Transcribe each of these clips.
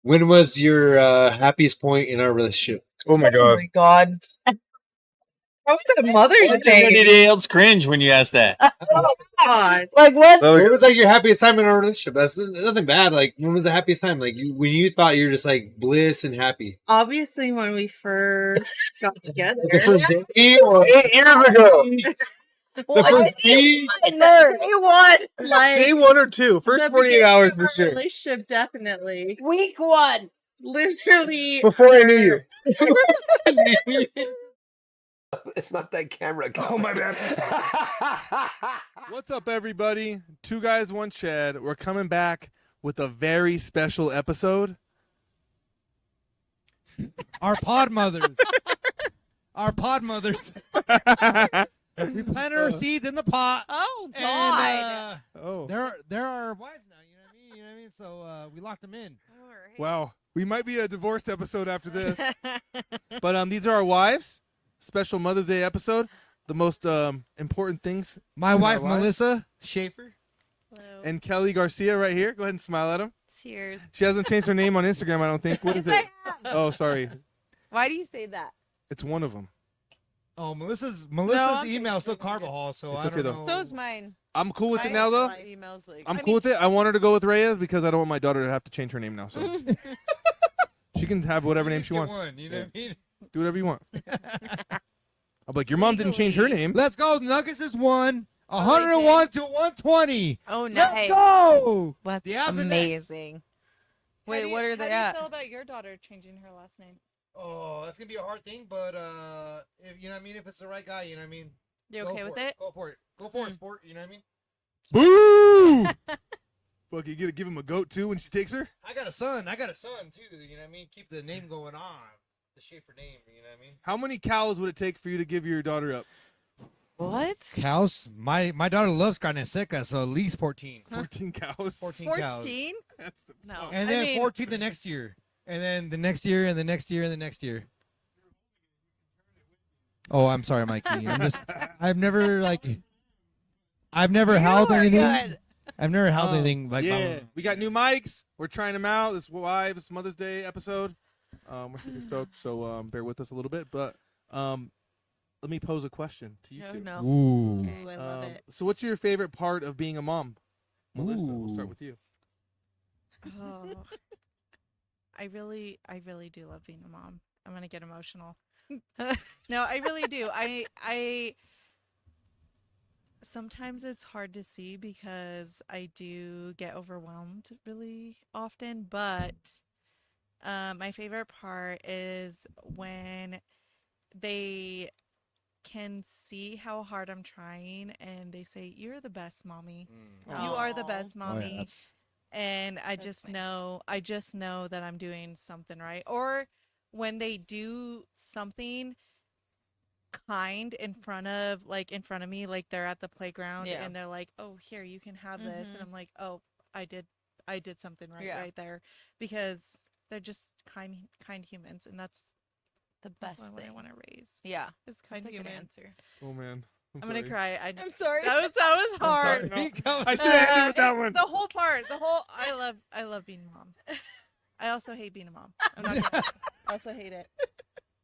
When was your happiest point in our relationship? Oh my god. Oh my god. How was it Mother's Day? Dale's cringe when you ask that. Oh god. Like what? What was like your happiest time in our relationship? That's nothing bad. Like when was the happiest time? Like when you thought you were just like bliss and happy? Obviously when we first got together. The first day or 8 years ago. the first day? Like Day 1 or 2. First the 48 beginning hours of for our sure. Relationship definitely. Week 1. Literally Before I knew you. It's not that camera. Oh, my bad. What's up, everybody? 2 Guys, 1 Chad. We're coming back with a very special episode. Our pod mothers. Our pod mothers. We planted our seeds in the pot. Oh God. And, Oh, they're our wives now, you know what I mean? You know what I mean? So we locked them in. wow. We might be a divorced episode after this. But these are our wives. Special Mother's Day episode. The most important things. My in wife, our lives. Melissa Shaffer. Hello. And Kelly Garcia right here. Go ahead and smile at him. Cheers. She hasn't changed her name on Instagram, I don't think. What is it? Oh. Oh, sorry. Why do you say that? It's one of them. Oh, Melissa's I'm email is so thinking of Carbajal, so It's I okay, don't though. know. So's mine. I'm cool with it I now, though. have emails like, I'm cool with it. I want her to go with Reyes because I don't want my daughter to have to change her name now. So she can have whatever name she wants. One, you know what I mean? Do whatever you want. I'm like, your mom didn't change her name. Let's go. Nuggets is 101 to 120. Oh, Let's nice. go. That's The Avs are amazing. Wait, what are they How at? do you feel about your daughter changing her last name? Oh, that's gonna be a hard thing, but if you know what I mean, if it's the right guy, you know what I mean. You Go okay for with it? Go for it. Go for it, sport. You know what I mean. Boo! Fuck, you gotta give him a goat too when she takes her? I got a son too. You know what I mean. Keep the name going on. The Schaefer name. You know what I mean. How many cows would it take for you to give your daughter up? What? Cows. My daughter loves carne seca, so at least 14. 14 cows? 14 cows. 14? That's the No. fuck. And I then mean- 14 the next year. And then the next year and the next year and the next year. Oh, I'm sorry, Mikey. I've never held anything. Good. I've never held anything like Yeah, we got new mics. We're trying them out. This wives Mother's Day episode. We're super stoked, so bear with us a little bit. But let me pose a question to you Oh, two. no. Ooh. Okay. Ooh, I love it. So what's your favorite part of being a mom? Melissa, we'll start Ooh. with you. Oh, I really do love being a mom. I'm gonna get emotional. No, I really do. I sometimes it's hard to see because I do get overwhelmed really often, but my favorite part is when they can see how hard I'm trying and they say, "You're the best mommy. You are the Aw. best mommy." that's And I That's just nice. know that I'm doing something right. Or when they do something kind in front of me, like they're at the playground Yeah. and they're like, "Oh, here, you can have this." And Mhm. I'm like, "Oh, I did something right Yeah. right there," because they're just kind humans, and that's The best what I thing. want to raise. Yeah. Is kind That's a good humans. answer. Oh man, I'm gonna cry. I'm sorry. That was hard. I should have ended with that one. The whole part, I love being a mom. I also hate being a mom. I'm not gonna, I also hate it.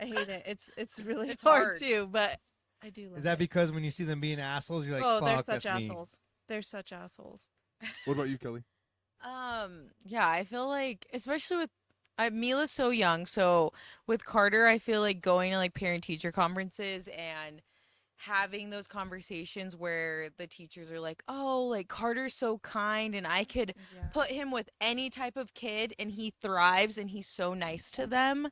I hate it. It's really It's hard hard. too, but I do love Is that it. because when you see them being assholes, you're like, oh, they're fuck, such that's me. assholes. They're such assholes. What about you, Kelly? Yeah, I feel like, especially with Mila's so young, so with Carter, I feel like going to like parent-teacher conferences and having those conversations where the teachers are like, "Oh, like Carter's so kind, and I could Yeah. put him with any type of kid, and he thrives, and he's so nice to them."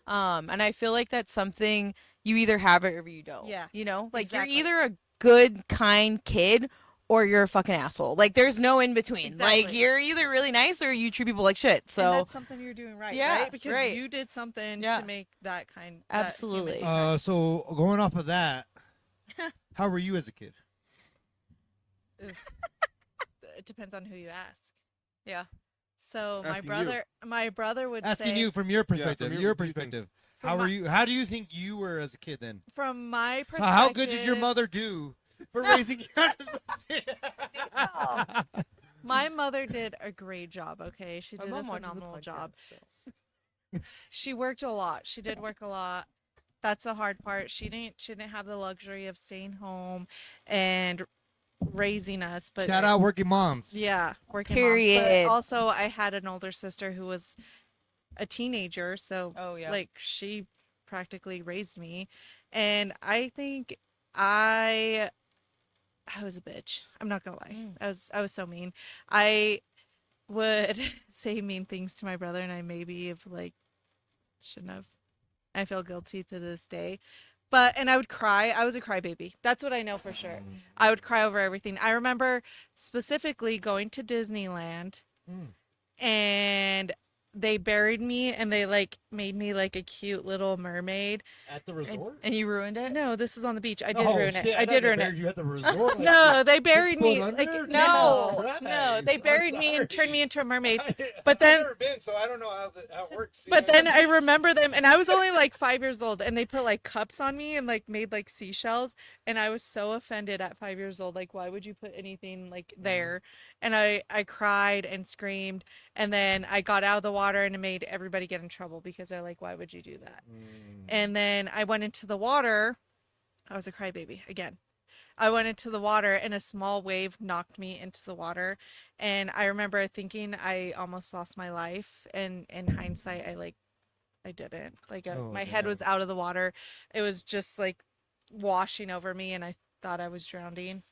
And I feel like that's something you either have it or you don't. Yeah, you know, like exactly. you're either a good, kind kid or you're a fucking asshole. Like there's no in between. Like Exactly. you're either really nice or you treat people like shit. And So that's something you're doing right, Yeah, right? Because right. you did something Yeah. to make that kind. Absolutely. That human So going off of that, how were you as a kid? it depends on who you ask. Yeah. So Asking my brother would Asking say you from your perspective. your- your what do you think? perspective. From How were my- you? How do you think you were as a kid then? from my So perspective. how good did your mother do for raising you? My mother did a great job. Okay, she My did a mom watches the phenomenal job. podcast, so. She worked a lot. She did work a lot. That's the hard part. She didn't have the luxury of staying home and raising us. But Shout out working moms. yeah, working moms. Period. But also, I had an older sister who was a teenager, so Oh yeah. like she practically raised me, and I think I was a bitch. I'm not gonna lie. I was so mean. I would say mean things to my brother, and I maybe have like shouldn't have. I feel guilty to this day. And I would cry. I was a crybaby. That's what I know for sure. I would cry over everything. I remember specifically going to Disneyland and they buried me and they like made me like a cute little mermaid. At the resort? And you ruined it? No, this is on the beach. I did Oh, ruin shit, it. I thought did they ruin buried it. you at the resort. No, they buried me. going Like under? no, Jesus no, Christ. they I'm buried me sorry. and turned me into a mermaid. I've But then, never been, so I don't know how it works. but then I remember them, and I was only like 5 years old, and they put like cups on me and like made like seashells, and I was so offended at 5 years old. Like, why would you put anything like there? And I cried and screamed, and then I got out of the water, and it made everybody get in trouble because they're like, why would you do that? And then I went into the water. I was a crybaby again. I went into the water and a small wave knocked me into the water. And I remember thinking I almost lost my life. And in hindsight, I didn't. Like my head was out of the water. It was just like washing over me and I thought I was drowning.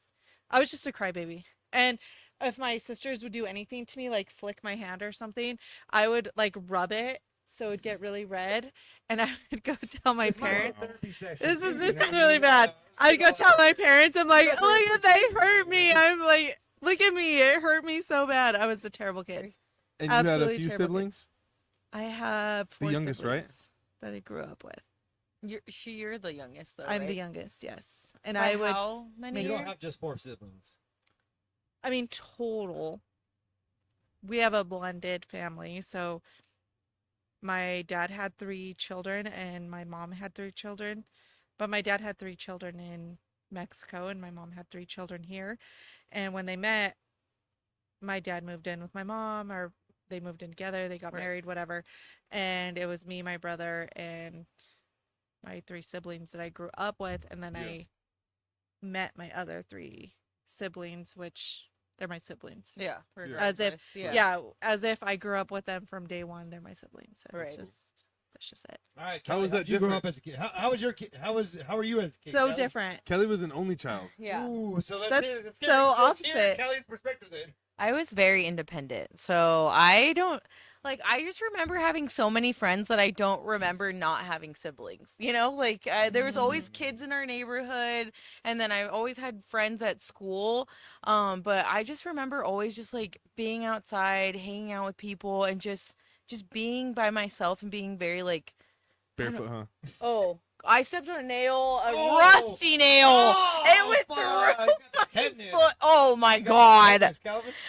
I was just a crybaby. And if my sisters would do anything to me, like flick my hand or something, I would like rub it so it would get really red, and I would go tell my parents. This is really bad. I'd go tell my parents. I'm like, look, they hurt me. I'm like, look at me. It hurt me so bad. I was a terrible kid. And you had a Absolutely few terrible kid. siblings? I have The 4 youngest, right? siblings that I grew up with. You're the youngest though. I'm right? the youngest, yes. And By I would. how many You years? don't have just 4 siblings. I mean, total. We have a blended family, so my dad had 3 children and my mom had 3 children, but my dad had 3 children in Mexico and my mom had 3 children here. And when they met, my dad moved in with my mom, or they moved in together, they got Right. married, whatever. And it was me, my brother, and my 3 siblings that I grew up with. And then I met my other 3 siblings, which they're my siblings. Yeah. As if, regardless, yeah. yeah, as if I grew up with them from day one. They're my siblings. Right. That's just it. All right, How Kelly, was that how'd you grow different? up as a kid? How was your kid? How were you as a kid? So Kelly? different. Kelly was an only child. Yeah. Ooh, so let's That's hear, let's so hear, opposite. Kelly's perspective then. I was very independent. So I just remember having so many friends that I don't remember not having siblings. You know, like there was always kids in our neighborhood, and then I always had friends at school. But I just remember always just like being outside, hanging out with people, and just being by myself and being very like, Barefoot, huh? oh, I stepped on a nail, a Oh! rusty nail. It went through. Oh my god!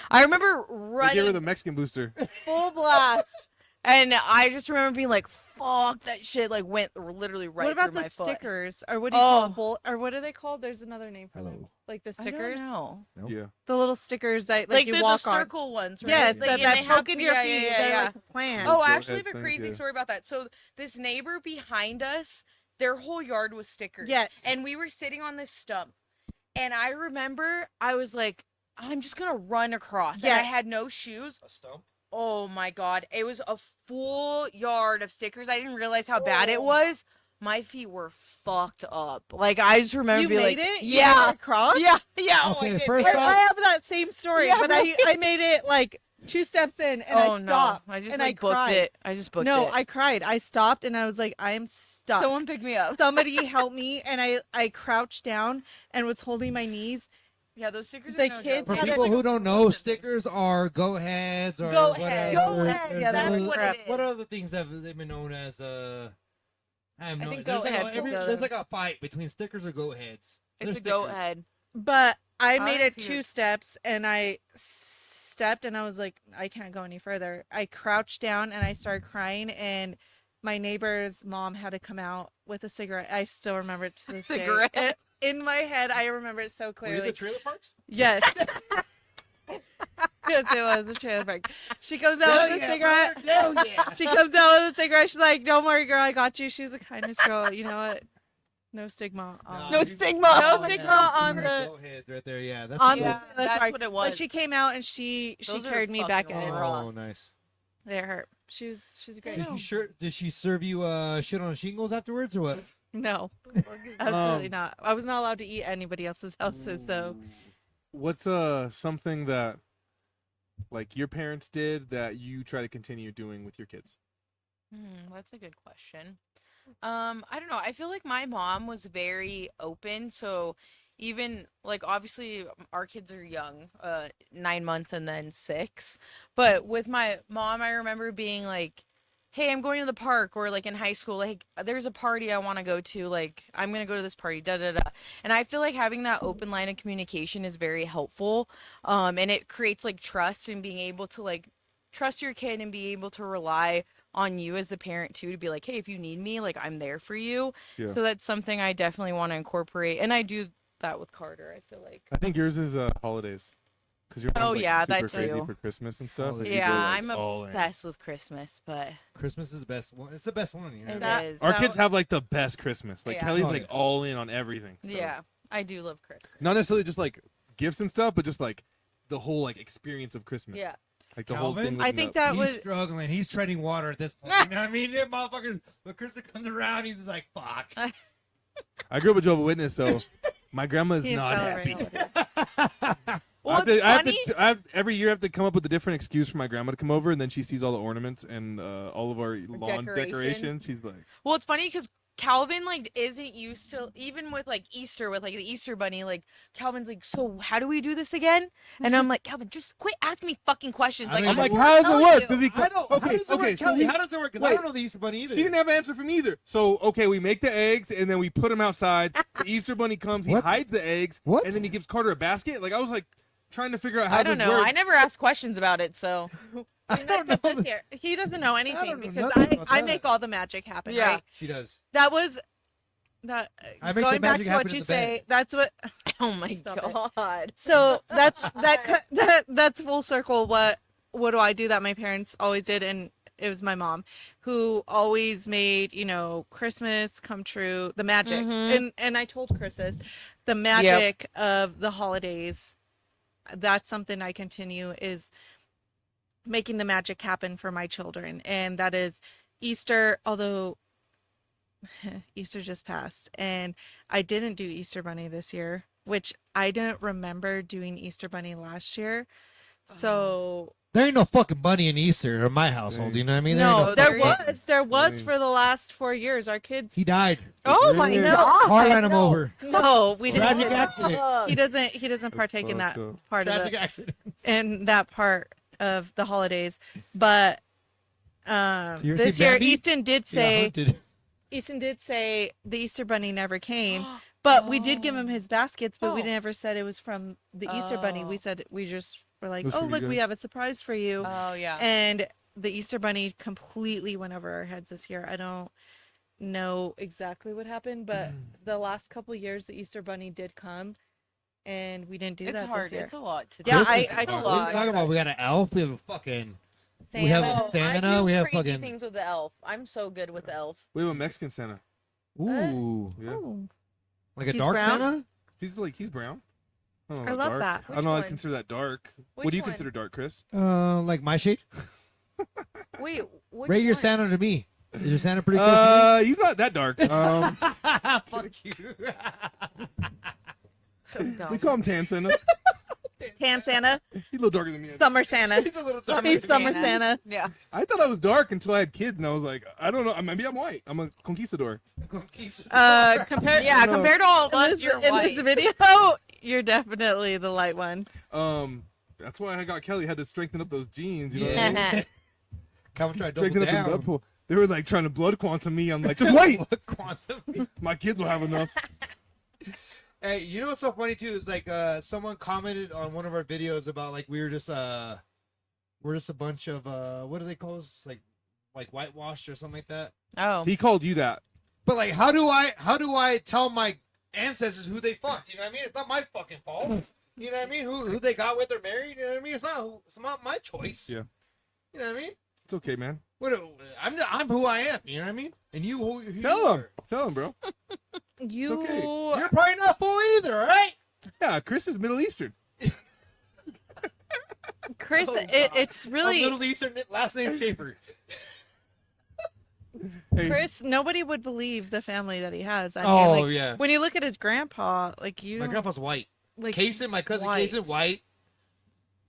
I remember They running gave her the Mexican booster. full blast. And I just remember being like, fuck, that shit like went literally right what about through the my foot. stickers? Or what do you call Oh. them? Or what are they called? There's another name for them. Hello. Like the I don't stickers? know. Nope. Yeah. The little stickers that Like you the walk on. circle ones, right? Yes, Like, that, and that they poke have- in your yeah, feet. yeah, They're yeah. like a plant. Oh, Those I actually have a things, crazy yeah. story about that. So this neighbor behind us, their whole yard was stickers. Yes. And we were sitting on this stump. And I remember I was like, I'm just gonna run across. And I Yes. had no shoes. A stump? Oh my god. It was a full yard of stickers. I didn't realize how bad it was. My feet were fucked up. Like I just remember You being made like, it? You Yeah. made it across? Yeah. Yeah. Oh, Okay, I did. first I, off- I have that same story, Yeah, but I made it like 2 steps in and oh I stopped. no. I just and like I booked cried. it. I just booked No, it. I cried. I stopped and I was like, I am stuck. Someone picked me up. Somebody help me. And I crouched down and was holding my knees. Yeah, those stickers The are no kids For joke. had people it- who don't know, stickers are go heads or Go whatever. heads. Go heads, There's yeah, that's other- what it is. What other things have they been known as? I have no. think There's goat like, heads is the- there's like a fight between stickers or goat heads. They're It's a goat stickers. head. But I made I it see 2 it. steps and I stepped and I was like, I can't go any further. I crouched down and I started crying and my neighbor's mom had to come out with a cigarette. I still remember it to this Cigarette? day. In my head, I remember it so Were you clearly. the trailer parks? Yes. Yes, it was a trailer park. She comes out with a cigarette. She comes out with a cigarette. She's like, "Don't worry, girl, I got you." She was the kindest girl. You know what? No stigma. No stigma. No stigma on the heads right there. Yeah, that's on cool. the trailer that's park. what it was. But she came out and she Those are carried me back fucking in. raw. Oh, nice. They hurt. She's a great. Did she serve you shit on shingles afterwards or what? No, absolutely not. I was not allowed to eat anybody else's houses, so. What's something that like your parents did that you try to continue doing with your kids? That's a good question. I don't know. I feel like my mom was very open. So even like obviously our kids are young, 9 months and then 6. But with my mom, I remember being like, hey, I'm going to the park, or like in high school, like there's a party I want to go to, like I'm going to go to this party, da da da. And I feel like having that open line of communication is very helpful. And it creates like trust and being able to like trust your kid and be able to rely on you as the parent too, to be like, hey, if you need me, like I'm there for you. Yeah. So that's something I definitely want to incorporate, and I do that with Carter. I feel like. I think yours is holidays, because your mom's, like, yeah, super that crazy too. for Christmas and stuff. Holidays. and you Yeah, go, like, I'm all in. obsessed with Christmas, but Christmas is the best one. It's the best one. You know? it That- is. Our That kids wa- have like the best Christmas. Like Yeah. Kelly's Oh, like yeah. all in on everything. So. Yeah, I do love Christmas. Not necessarily just like gifts and stuff, but just like the whole like experience of Christmas. Yeah. Like the whole Calvin? thing. I leading think up. that He's was struggling. He's treading water at this point. You know what I mean? That motherfucker, when Krista comes around, he's just like, fuck. I grew up a Jehovah's Witness, so my grandma is He's not happy. celebrating holidays. Well, Every year I have to come up with a different excuse for my grandma to come over, and then she sees all the ornaments and all of our lawn decorations. She's like, Well, it's funny because Calvin like isn't used to, even with like Easter, with like the Easter bunny, like Calvin's like, so how do we do this again? And I'm like, Calvin, just quit asking me fucking questions. I Like, mean, I'm like, won't how does tell it work? you." Does he? I don't. Okay, how does it okay. work? So Kelly, we, how does it work? Because I wait. don't know the Easter Bunny either. he didn't have an answer for me either. So okay, we make the eggs and then we put them outside. The Easter bunny comes, he What? hides the eggs, What? and then he gives Carter a basket. Like I was like trying to figure out how I don't this know. works. I never asked questions about it, so I don't know. This year. He doesn't know anything don't know because nothing about I that. make all the magic happen, Yeah. right? She does. That was that. I make the Going back magic to happen what in you the bed. say, that's what. oh my Stop it. god. So that's full circle. What do I do that my parents always did, and it was my mom who always made Christmas come true, the magic, and I told Chris this, the magic of the holidays. That's something I continue is making the magic happen for my children, and that is Easter. Although Easter just passed, and I didn't do Easter Bunny this year, which I don't remember doing Easter Bunny last year. So There ain't no fucking bunny in Easter in my household. You know what I mean? no, There ain't there was Dang. for the last 4 years. Our kids. He died. Oh my Really? god! Car ran him over. No, we didn't. Tragic accident. He doesn't partake in that fucked up. part of Tragic the accident. in that part of the holidays. But You ever this see year, Bambi? Easton did Yeah, say hunted. the Easter Bunny never came. But we did give him his baskets, but we Oh. never said it was from the Easter Bunny. We Oh. said we just were like, Was oh for you look, we guys. have a surprise for you. Oh yeah. And the Easter Bunny completely went over our heads this year. I don't know exactly what happened, but the last couple years the Easter Bunny did come, and we didn't do It's that hard. this year. It's a lot to do. Yeah, Christmas I is hard. told What are you her. talking about? We got an elf. We have a fucking. Santa. We have Oh, Santa. I do We have crazy fucking. things with the elf. I'm so good with the elf. We have a Mexican Santa. Ooh, Yeah, Ooh. like a He's dark brown? Santa. he's brown. I, don't know I about love dark. that. I don't know. I Which one? consider that dark. Which What do you one? consider dark, Chris? Like my shade. Wait, which Rate your one? Santa to me. Is your Santa pretty close He's not that dark. to me? Fuck you. So dumb. we call him Tan Santa. Tan Santa, He's a little darker than me. Summer Santa. He's a little He's Summer Santa. Yeah. I thought I was dark until I had kids, and I was like, I don't know. Maybe I'm white. I'm a conquistador. Compared, Yeah, No. compared to all of in us, this, you're in white. this video, you're definitely the light one. That's why I got Kelly. Had to strengthen up those jeans. You know, Yeah. Come try to double strengthen up the blood down. pool. They were like trying to blood quantum me. I'm like, just wait. Quantum. My kids will have enough. Hey, you know what's so funny too is like someone commented on one of our videos about like we're just a bunch of what do they call us, like whitewashed or something like that. Oh. He called you that. But like how do I tell my ancestors who they fucked? You know what I mean? It's not my fucking fault. You know what I mean? Who they got with or married? You know what I mean? It's not my choice. Yeah. You know what I mean? It's okay, man. I'm who I am. You know what I mean? And you who you Tell him. are. Tell him, bro. You okay. You're probably not full either, all right? Yeah, Chris is Middle Eastern. Chris, Oh, it's really Middle Eastern, last name Shaffer. Hey, Chris. Nobody would believe the family that he has. I Oh, mean, like, yeah. when you look at his grandpa, like My grandpa's white. like Kaysen, my cousin white. Kaysen, white.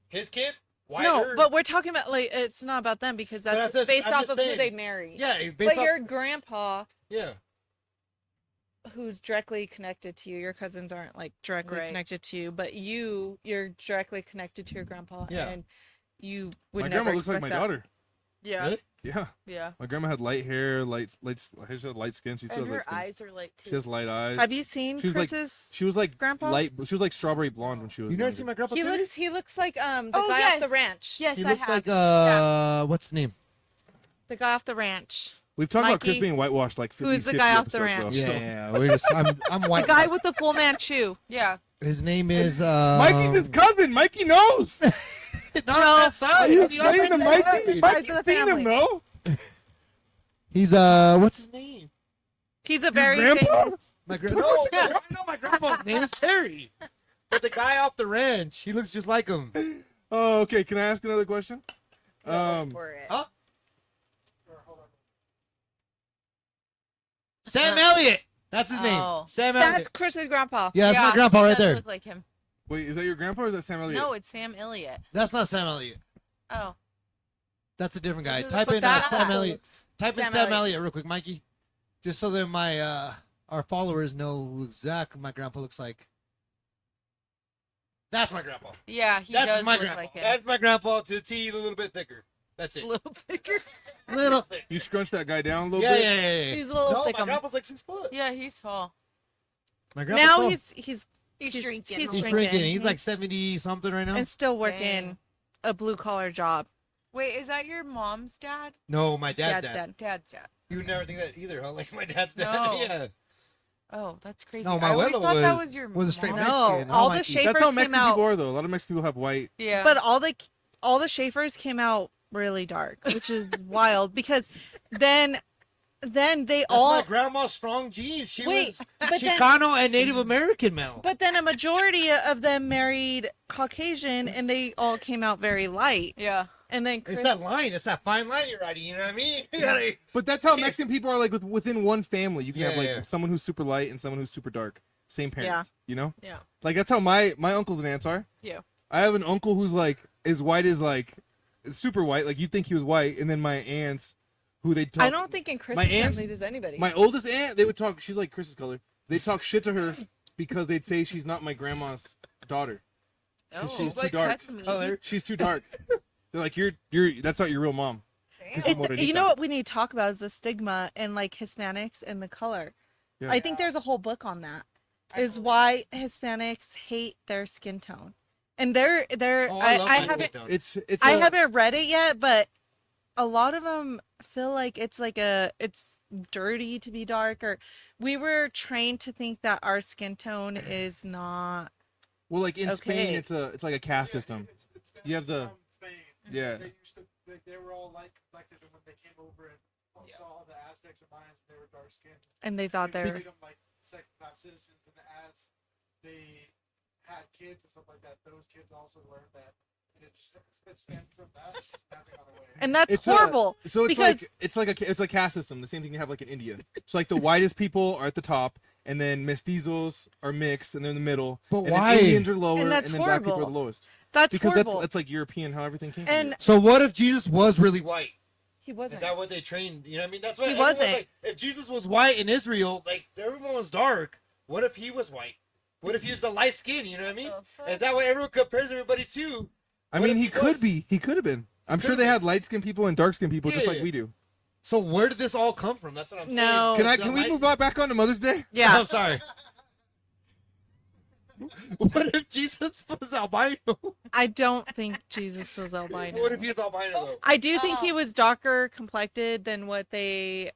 His kid, white. No, but we're talking about like it's not about them because that's that's- based I'm off just of who saying. they marry. Yeah, based But off, your grandpa, yeah. who's directly connected to you, your cousins aren't like directly Right. connected to you, but you're directly connected to your grandpa, Yeah. and you would my never grandma looks like expect my that. daughter. Yeah. Really? Yeah. Yeah. My grandma had light hair, she had light skin. She still And has light her skin. eyes are like too. She has light eyes. Have you seen She was like- Chris's? She was like grandpa? light. She was like strawberry blonde when she was. You never younger. seen my grandpa? he Terry? looks like the Oh, guy off the yes. ranch. Yes, He I looks have. like what's his name? The guy off the ranch. We've talked about Chris Mikey, being whitewashed like 50, who's the 50 guy off the episodes ranch. ago, so- Yeah, we're just I'm The white. guy with the full Manchu. Yeah. His name is Mikey's his cousin. Mikey knows. Not that side. Are you He's the explaining to other Mikey? side. Mikey's of the seen him family. though. He's what's his name? He's a very grandpa? famous. My no, I know my grandpa's name is Terry. But the guy off the ranch, he looks just like him. Oh, okay. Can I ask another question? For it. Huh? Sam Elliott. That's his name. Oh. Sam That's Elliott. Chris's grandpa. Yeah, that's my Yeah, grandpa he right does there. Look like him. Wait, is that your grandpa or is that Sam Elliott? No, it's Sam Elliott. That's not Sam Elliott. Oh. That's a different guy. Who the Type fuck in that Sam is? Elliott. Type in Sam Sam Elliott. Elliott real quick, Mikey. Just so that my our followers know who exactly my grandpa looks like. That's my grandpa. Yeah, he That's does my look grandpa. like him. That's my grandpa to the T, a little bit thicker. That's it. A little thicker. Little thick. You scrunch that guy down a little Yeah, bit. yeah, yeah, yeah. He's a little No, thick. my grandpa's like 6 foot. Yeah, he's tall. My grandpa's Now tall. he's shrinking. He's He's shrinking. shrinking. He's like 70 something right now. and still working Dang. a blue collar job. Wait, is that your mom's dad? No, my dad's Dad's dad. dad. Dad's dad. You would never think that either, huh? Like my dad's dad. No. Yeah. Oh, that's crazy. No, my I always abuela thought that was- was your was a straight mom. Mexican. No, Oh, all my the God. Schaffers That's how came Mexican out, people are, though. A lot of Mexican people have white. Yeah. but all the Schaffers came out really dark, which is wild because then they That's all. my grandma's strong genes. She Wait, was but then- Chicano and Native American male. But then a majority of them married Caucasian, and they all came out very light. yeah. And then Chris, It's that line. It's that fine line you're riding. You know what I mean? You gotta- But that's how Mexican people are like within one family. You can have Yeah, like yeah. someone who's super light and someone who's super dark. Same parents. You know? Yeah. Like that's how my uncles and aunts are. Yeah. I have an uncle who's like as white as like super white. Like you'd think he was white, and then my aunts, who they talk. I don't think in Chris's my aunts- family does anybody. My oldest aunt, they would talk. She's like Chris's color. They talk shit to her because they'd say she's not my grandma's daughter. Oh, She's too like dark. that's mean. Color. She's too dark. They're like you're. That's not your real mom. She's from You know Morenita. what we need to talk about is the stigma in like Hispanics and the color. Yeah. I think there's a whole book on that. Is why Hispanics hate their skin tone, and they're Oh, I love my haven't skin tone. It's. I haven't read it yet, but a lot of them feel like it's dirty to be dark, or we were trained to think that our skin tone is not. Well, like in Spain, Okay. it's like a caste system. You have the. Yeah. They used to, they were all like collected, and when they came over and saw the Aztecs and Mayans, they were dark skinned. And they thought they were. treated them like second class citizens, and as they had kids and stuff like that, those kids also learned that, and it stemmed from that passing on away. And that's It's a- horrible. So it's because it's like caste system. The same thing you have like in India. So like the whitest people are at the top, and then mestizos are mixed, and they're in the middle. But and why? Then Indians are lower, And that's then black people are the horrible. lowest. that's Because horrible. that's like European how everything came. And So what if Jesus was really white? he wasn't. Is that what they trained? You know what I mean? That's what He everyone's wasn't. Like, if Jesus was white in Israel, like everyone was dark. What if he was white? What if he was the light skin? You know what I mean? Is that what everyone compares everybody to? I What mean, if he he could was? be. He could have been. I'm sure could've they been. had light skinned people and dark skinned people just Yeah, like yeah. we do. So where did this all come from? That's what I'm No. saying. Can we move back on to Mother's Day? yeah. I'm sorry. What if Jesus was albino? I don't think Jesus was albino. What if he was albino though? I do think he was darker complected than what they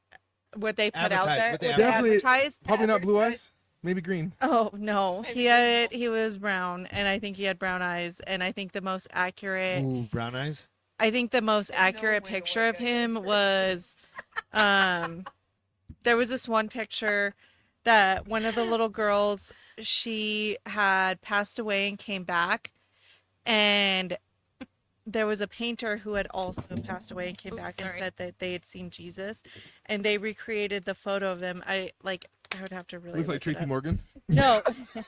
put out Advertised, there. what they what they Definitely- advertised. Probably not blue eyes. Maybe green. Oh no, he was brown, and I think he had brown eyes, and I think the most accurate. Ooh, brown eyes. I think the most accurate picture of him was, there was this one picture that one of the little girls, she had passed away and came back, and there was a painter who had also passed away and came back and said that they had seen Jesus, and they recreated the photo of them. I would have to really. Looks like look it Tracy up. Morgan. No. What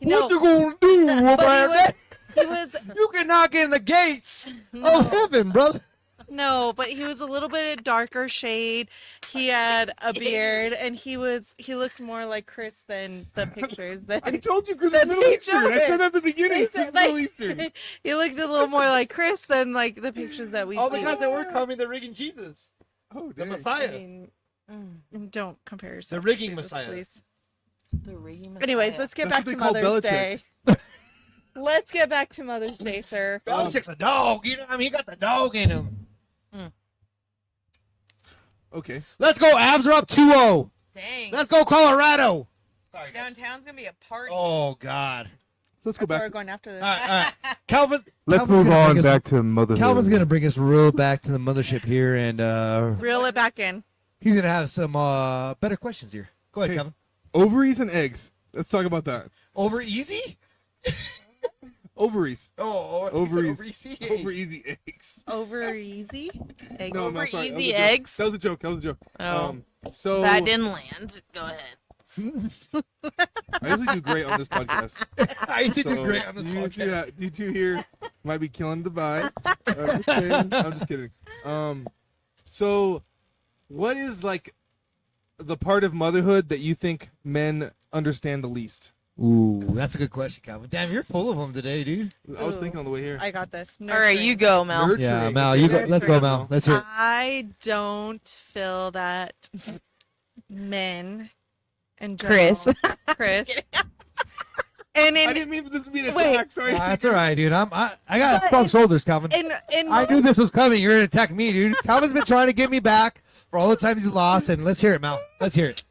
you gonna do about that? He was You can knock in the gates no, of heaven, brother. no, but he was a little bit darker shade. He had a beard, and he looked more like Chris than the pictures. I told you Chris That is Middle they Eastern. I showed said that at the beginning. They He's said, Middle Eastern. he looked a little more like Chris than like the pictures that we All the see. guys that were coming, the rigging Jesus, Oh, the dang. Messiah. I mean, don't compare yourself. The rigging to Jesus, Messiah. please. The rigging Anyways, Messiah. let's get That's back what to they call Mother's Belichick. Day. Let's get back to Mother's Day, sir. Belichick's a dog. You know what I mean? He got the dog in him. Okay. Let's go. Avs are up 2-0. Dang. Let's go, Colorado. Sorry, guys. Downtown's gonna be a party. Oh, God. So let's go That's where back. we're going after this. All right. Calvin. Let's Calvin's move gonna on bring us- back to motherhood. Calvin's going to bring us real back to the mothership here, and Reel it back in. he's going to have some better questions here. Go ahead, Okay. Calvin. Ovaries and eggs. Let's talk about that. Over easy? Ovaries. Oh, Ovaries. over easy. Over easy eggs. Over easy. Egg No, over no, sorry. easy that was a joke. eggs? That was a joke. That was a joke. Oh. So That didn't land. Go ahead. I usually do great on this podcast. I used to do So, great on this podcast. You two here might be killing the vibe. I'm just kidding. I'm just kidding. So what is like the part of motherhood that you think men understand the least? Ooh, that's a good question, Calvin. Damn, you're full of them today, dude. I was Ooh. thinking on the way here. I got this. All right, you go, Mel. Nurturing. Yeah, Mal, you go. Let's go, Mal. Let's hear it. I don't feel that men and Chris. Chris. And I in didn't mean for this to be an Wait. attack. Sorry. That's all right, dude. I got But strong shoulders, Calvin. in I knew this was coming. You're gonna attack me, dude. Calvin's been trying to get me back for all the times he's lost, and let's hear it, Mal. Let's hear it.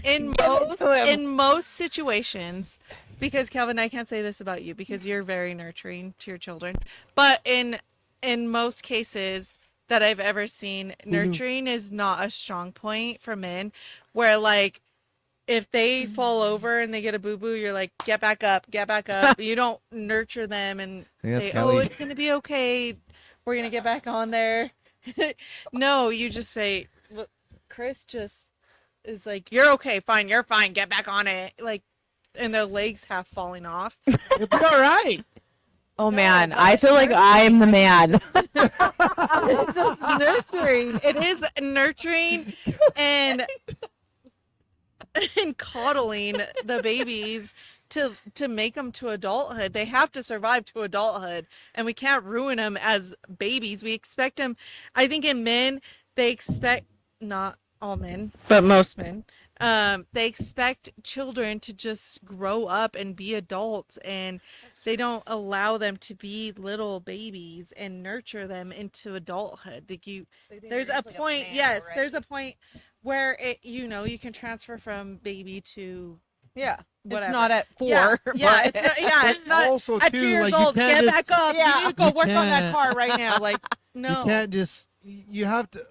in most situations, because Calvin, I can't say this about you because you're very nurturing to your children, but in most cases that I've ever seen, nurturing is not a strong point for men. Where like if they fall over and they get a boo boo, you're like, get back up, get back up. You don't nurture them and That's say, Kelly. oh, it's gonna be okay. We're gonna get back on there. No, you just say, look, Chris just is like, you're okay, fine, you're fine, get back on it. Like, and their legs half falling off. It'll be all right. Oh man, I feel like I'm the man. It's just nurturing. It is nurturing and coddling the babies to make them to adulthood. They have to survive to adulthood, and we can't ruin them as babies. We expect them. I think in men, they expect, not all men, but most men, they expect children to just grow up and be adults, and they don't allow them to be little babies and nurture them into adulthood. Like there's a point, yes, there's a point where it, you can transfer from baby to Yeah. whatever. It's not at 4. Yeah, but- it's not Also, at 2 too, years like you old. can't Get just, back up. Yeah. You need to go You work on that can't- car right now. Like, no. You can't just. You have to.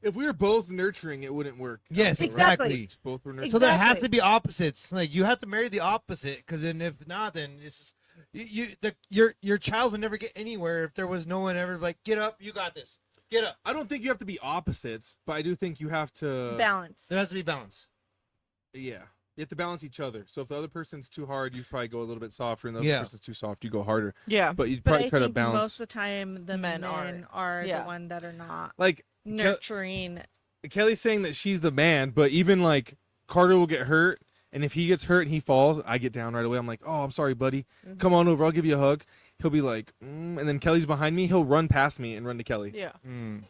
If we were both nurturing, it wouldn't work. Yes, Exactly. exactly. Both were nurturing. So there has Exactly. to be opposites. Like you have to marry the opposite, because then if not, then it's just, your child would never get anywhere if there was no one ever like, get up, you got this, get up. I don't think you have to be opposites, but I do think you have to. Balance. There has to be balance. Yeah. You have to balance each other. So if the other person's too hard, you probably go a little bit softer, and the other Yeah. person's too soft, you go harder. Yeah. But you'd But probably I try to think balance. most of the time the men are Yeah. the one that are not Like nurturing. Kelly's saying that she's the man, but even like Carter will get hurt, and if he gets hurt and he falls, I get down right away. I'm like, oh, I'm sorry, buddy. Come on over. I'll give you a hug. He'll be like, and then Kelly's behind me. He'll run past me and run to Kelly. Yeah.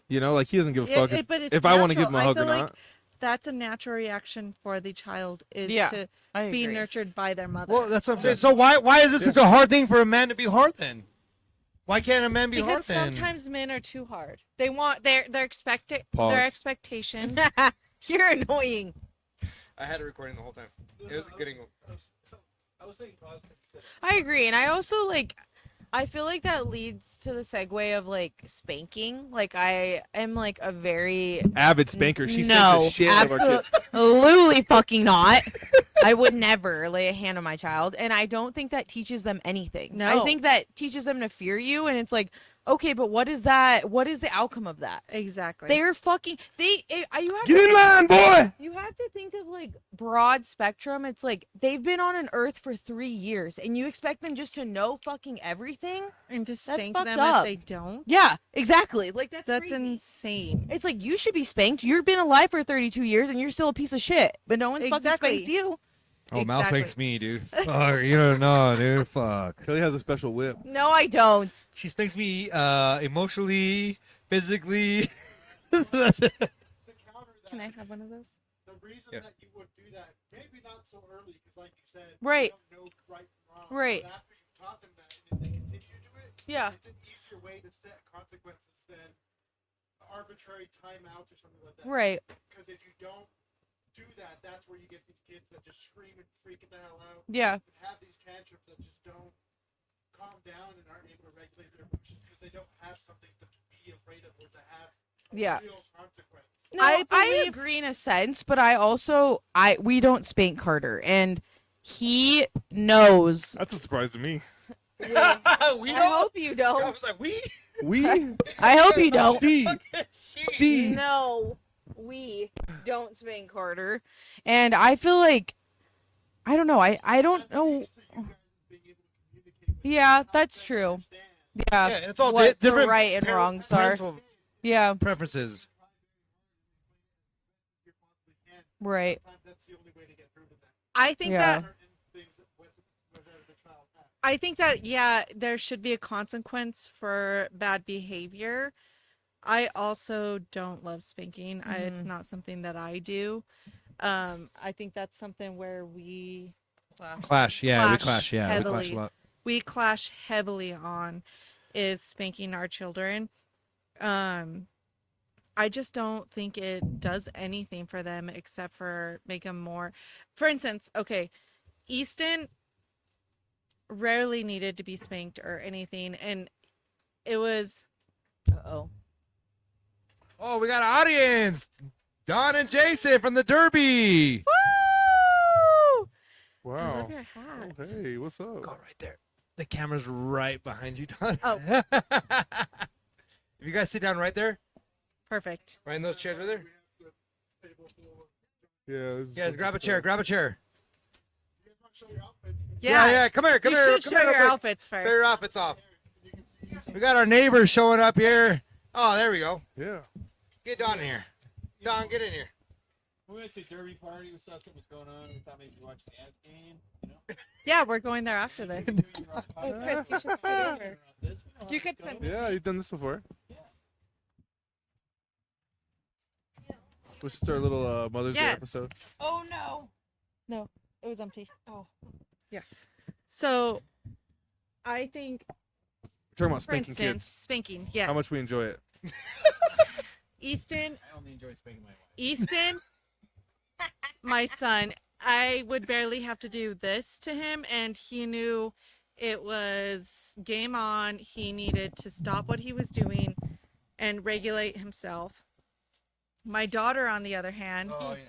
You know, like he doesn't give a fuck But it's if I want to give natural. him a hug I or feel not. like that's a natural reaction for the child is Yeah, to I be agree. nurtured by their mother. Well, that's what I'm saying. So why is this such a hard thing for a man to be hard then? Why can't a man be because hard then? sometimes men are too hard. They want their Pause. expectations. You're annoying. I had it recording the whole time. It was getting. I was saying positive. I agree, and I also like. I feel like that leads to the segue of like spanking. Like I am like a very Avid spanker. She no, spanks the shit out of our kids. absolutely fucking not. I would never lay a hand on my child, and I don't think that teaches them anything. No. I think that teaches them to fear you, and it's like, okay, but what is that? What is the outcome of that? Exactly. They're fucking. You have Get to in line, boy. You have to think of like broad spectrum. It's like they've been on an earth for 3 years, and you expect them just to know fucking everything. and to spank fucked them up. if they don't. Yeah, exactly. Like that's crazy. insane. It's like you should be spanked. You've been alive for 32 years, and you're still a piece of shit. But no one's fucking Exactly. spanked you. Oh, Mal Exactly. spanks me, dude. Fuck, you don't know, dude. Fuck. Kelly has a special whip. No, I don't. She spanks me emotionally, physically. To counter that, Can I have one of those? the reason Yeah. that you would do that, maybe not so early, because like you said, Right. they don't know right from wrong. Right. But after you taught them that, and if they continue to do it, Yeah. it's an easier way to set consequences than arbitrary timeouts or something like that. Right. Because if you don't do that, that's where you get these kids that just scream and freak the hell out. Yeah. And have these tantrums that just don't calm down and aren't able to regulate their emotions because they don't have something to be afraid of or to have a Yeah. real consequence. No, I believe- agree in a sense, but we don't spank Carter, and he knows. That's a surprise to me. We I hope you I don't. was like, we? We? I hope you don't. She. No, we don't spank Carter, and I feel like I don't know. I don't know. Thanks to you guys being able to communicate with Yeah, them, that's help them true. understand. Yeah, Yeah, it's all what the different. right and wrongs are. parental Yeah, preferences. You possibly can. right. Sometimes that's the only way to get through to them. I think Yeah. that Certain things that whether the child has. I think that yeah, there should be a consequence for bad behavior. I also don't love spanking. It's not something that I do. I think that's something where we Clash, yeah, we Clash clash, yeah, we clash heavily. a lot. we clash heavily on is spanking our children. I just don't think it does anything for them except for make them more. For instance, okay, Easton rarely needed to be spanked or anything, and it was Oh, Oh, we got an audience. Don and Jason from the Derby. woo! I Wow. love your hat. Oh, hey, what's up? Go right there. The camera's right behind you, Don. Oh. If you guys sit down right there, Perfect. right in those chairs right there. Yeah. Yes, grab a chair, grab a chair. You guys want to show your outfits? Yeah, Come here, come you here. should Come show here, your real quick. outfits Show first. your outfits off. We got our neighbors showing up here. Oh, there we go. Yeah. Get Don in here. Don, get in here. We went to Derby party. We saw something was going on. We thought maybe we watch the ads game. You know. Yeah, we're going there after this. Oh, Chris, you should sit over. You could sit. Yeah, you've done this before. We should start a little Mother's Day Yes. episode. oh no. It was empty. Oh. Yeah. So, I think, We're talking about for spanking instance, kids. spanking. Yes. How much we enjoy it. Easton, I only enjoy spanking my wife. Easton, my son, I would barely have to do this to him, and he knew it was game on. He needed to stop what he was doing and regulate himself. My daughter, on the other hand, Oh yeah,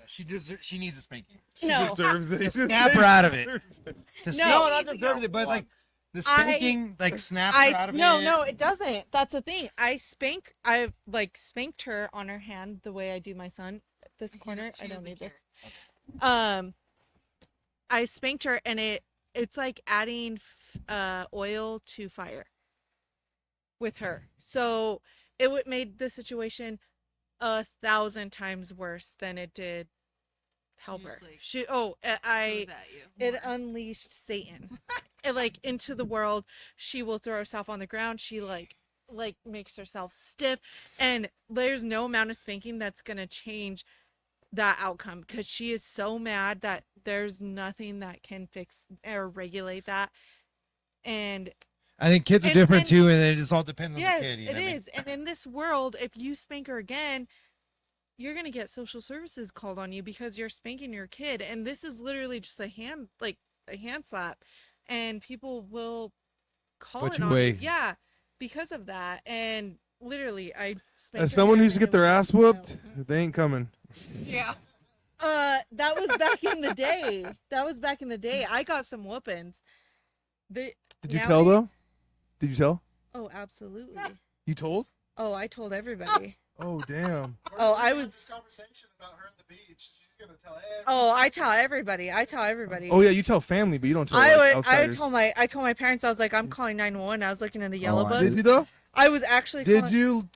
she needs a spanking. no, Deserves it. Snap her out of it. No. Not deserves it, but like the spanking, like snaps her out of it. no, it doesn't. That's the thing. I like spanked her on her hand the way I do my son. This corner, I don't need this. I spanked her, and it's like adding oil to fire with her. So it made the situation 1,000 times worse than it did help her. It unleashed Satan. It, like, into the world. She will throw herself on the ground. She like makes herself stiff, and there's no amount of spanking that's gonna change that outcome, because she is so mad that there's nothing that can fix or regulate that. And I think kids are And- different and- too, and it just all depends on yes, the kid. You know it what I mean? is. And in this world, if you spank her again, you're gonna get social services called on you because you're spanking your kid, and this is literally just a hand slap, and people will call Put it you on away. you. Yeah, because of that. And literally, I spanked As her someone who hand used to and get it their was ass wild. whooped, they ain't coming. Yeah. That was back in the day. That was back in the day. I got some whoopings. Did you tell though? Nowadays- Did you tell? Oh, absolutely. You told? Oh, I told everybody. Oh damn. Oh, I Having was. this conversation about her at the beach. She's gonna tell everyone. Oh, I tell everybody. I tell everybody. Oh yeah, you tell family, but you don't tell I like, would. outsiders. I told my parents. I was like, I'm calling 911. I was looking in the yellow book. Did you though? I was actually. Did calling, you?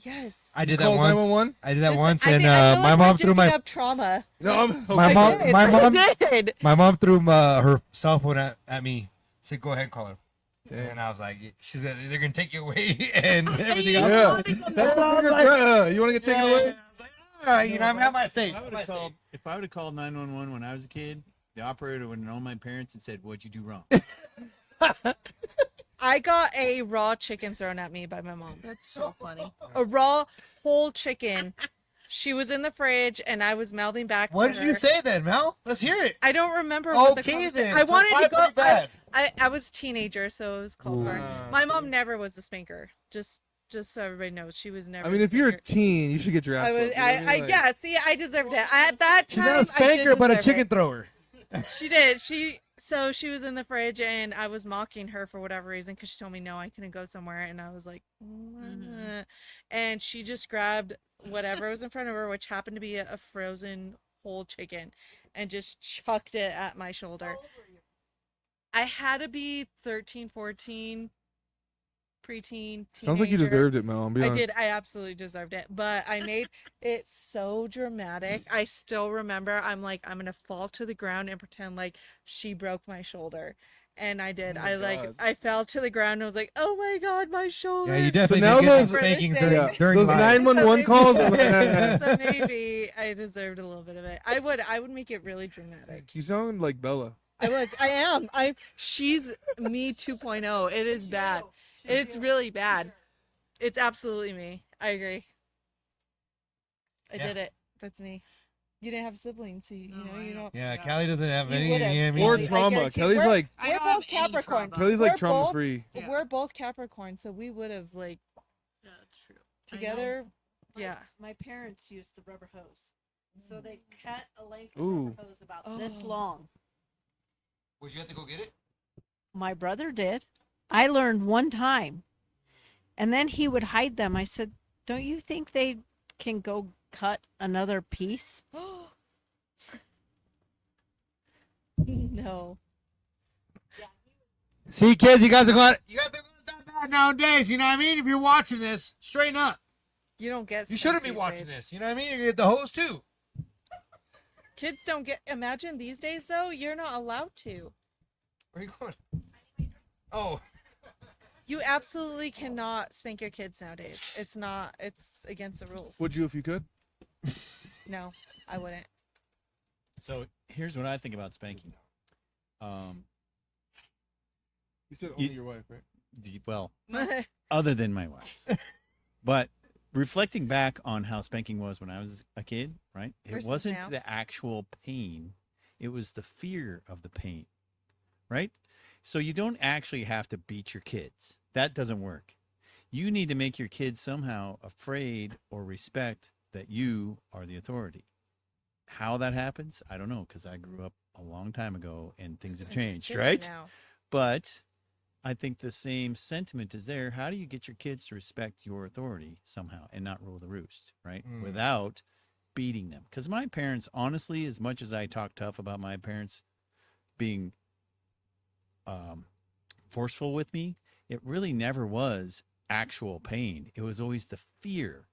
Yes. I did that called once. 911? I did that Just- once, I and think- I feel my like we're mom threw digging my up trauma. No, I'm, My I mom- did. my mom- I did. my mom threw her cell phone at me. Said, "Go ahead, call her." And I was like, "She's they're gonna take you away and everything else." Yeah. You want to get taken away? I was like, all right, you know, I'm at my state. If I would have called 911 when I was a kid, the operator would have known my parents and said, "What'd you do wrong?" I got a raw chicken thrown at me by my mom. That's so funny. A raw whole chicken. She was in the fridge, and I was mouthing back. What to did her. you say then, Mel? Let's hear it. I don't remember. What the Okay conversation- then. I So wanted to probably go. bad. I was a teenager, so it was called for. Ooh. My mom never was a spanker. Just so everybody knows, she was never. I mean, a if you're a spanker. teen, you should get your ass I was. whooped. You know what I mean? Like- Yeah. See, I deserved it. At that She's time, not a I did spanker, but a deserve chicken it. thrower. She did. So she was in the fridge, and I was mocking her for whatever reason because she told me no, I couldn't go somewhere, and I was like, and she just grabbed whatever was in front of her, which happened to be a frozen whole chicken, and just chucked it at my shoulder. I had to be 13, 14, preteen. Sounds like you teenager. deserved it, Mel. I'll be I honest. did. I absolutely deserved it. But I made it so dramatic. I still remember. I'm like, I'm gonna fall to the ground and pretend like she broke my shoulder, and I did. Oh my I God. I fell to the ground and was like, oh my God, my shoulder. Yeah, you definitely now did get those- some spankings For this during Those life. 911 calls. So maybe I deserved a little bit of it. I would make it really dramatic. You sound like Bella. I am. She's me 2.0. It is bad. It's really bad. It's absolutely me. I agree. I Yeah. did it. That's me. You didn't have siblings, so you know you don't. Yeah, Callie doesn't have You any. would've. Yeah, I mean, Or I trauma. guarantee- Kelly's we're- like I We're don't have both any Capricorn. trauma. Kelly's like We're trauma both- free. Yeah. We're both Capricorn, so we would have like Yeah, that's true. together. Yeah. My parents used the rubber hose. So they cut a length of Ooh. rubber hose about this Oh. long. would you have to go get it? My brother did. I learned one time. And then he would hide them. I said, "Don't you think they can go cut another piece?" No. See, kids, you guys are going that bad nowadays. You know what I mean? If you're watching this, straighten up. You don't get. You spanked shouldn't be these watching days. this. You know what I mean? You get the hose too. Kids don't get. Imagine these days though, you're not allowed to. Where are you going? Oh, You absolutely cannot spank your kids nowadays. It's not. It's against the rules. Would you if you could? No, I wouldn't. So here's what I think about spanking. You said only your wife, right? Well, other than my wife. But reflecting back on how spanking was when I was a kid, right? It Versus wasn't now. the actual pain, it was the fear of the pain, right? So you don't actually have to beat your kids. That doesn't work. You need to make your kids somehow afraid or respect that you are the authority. How that happens, I don't know, because I grew up a long time ago and things have It's changed, different right? now. But I think the same sentiment is there. How do you get your kids to respect your authority somehow and not rule the roost, right? Mm. Without beating them. Because my parents, honestly, as much as I talk tough about my parents being forceful with me, it really never was actual pain. It was always the fear.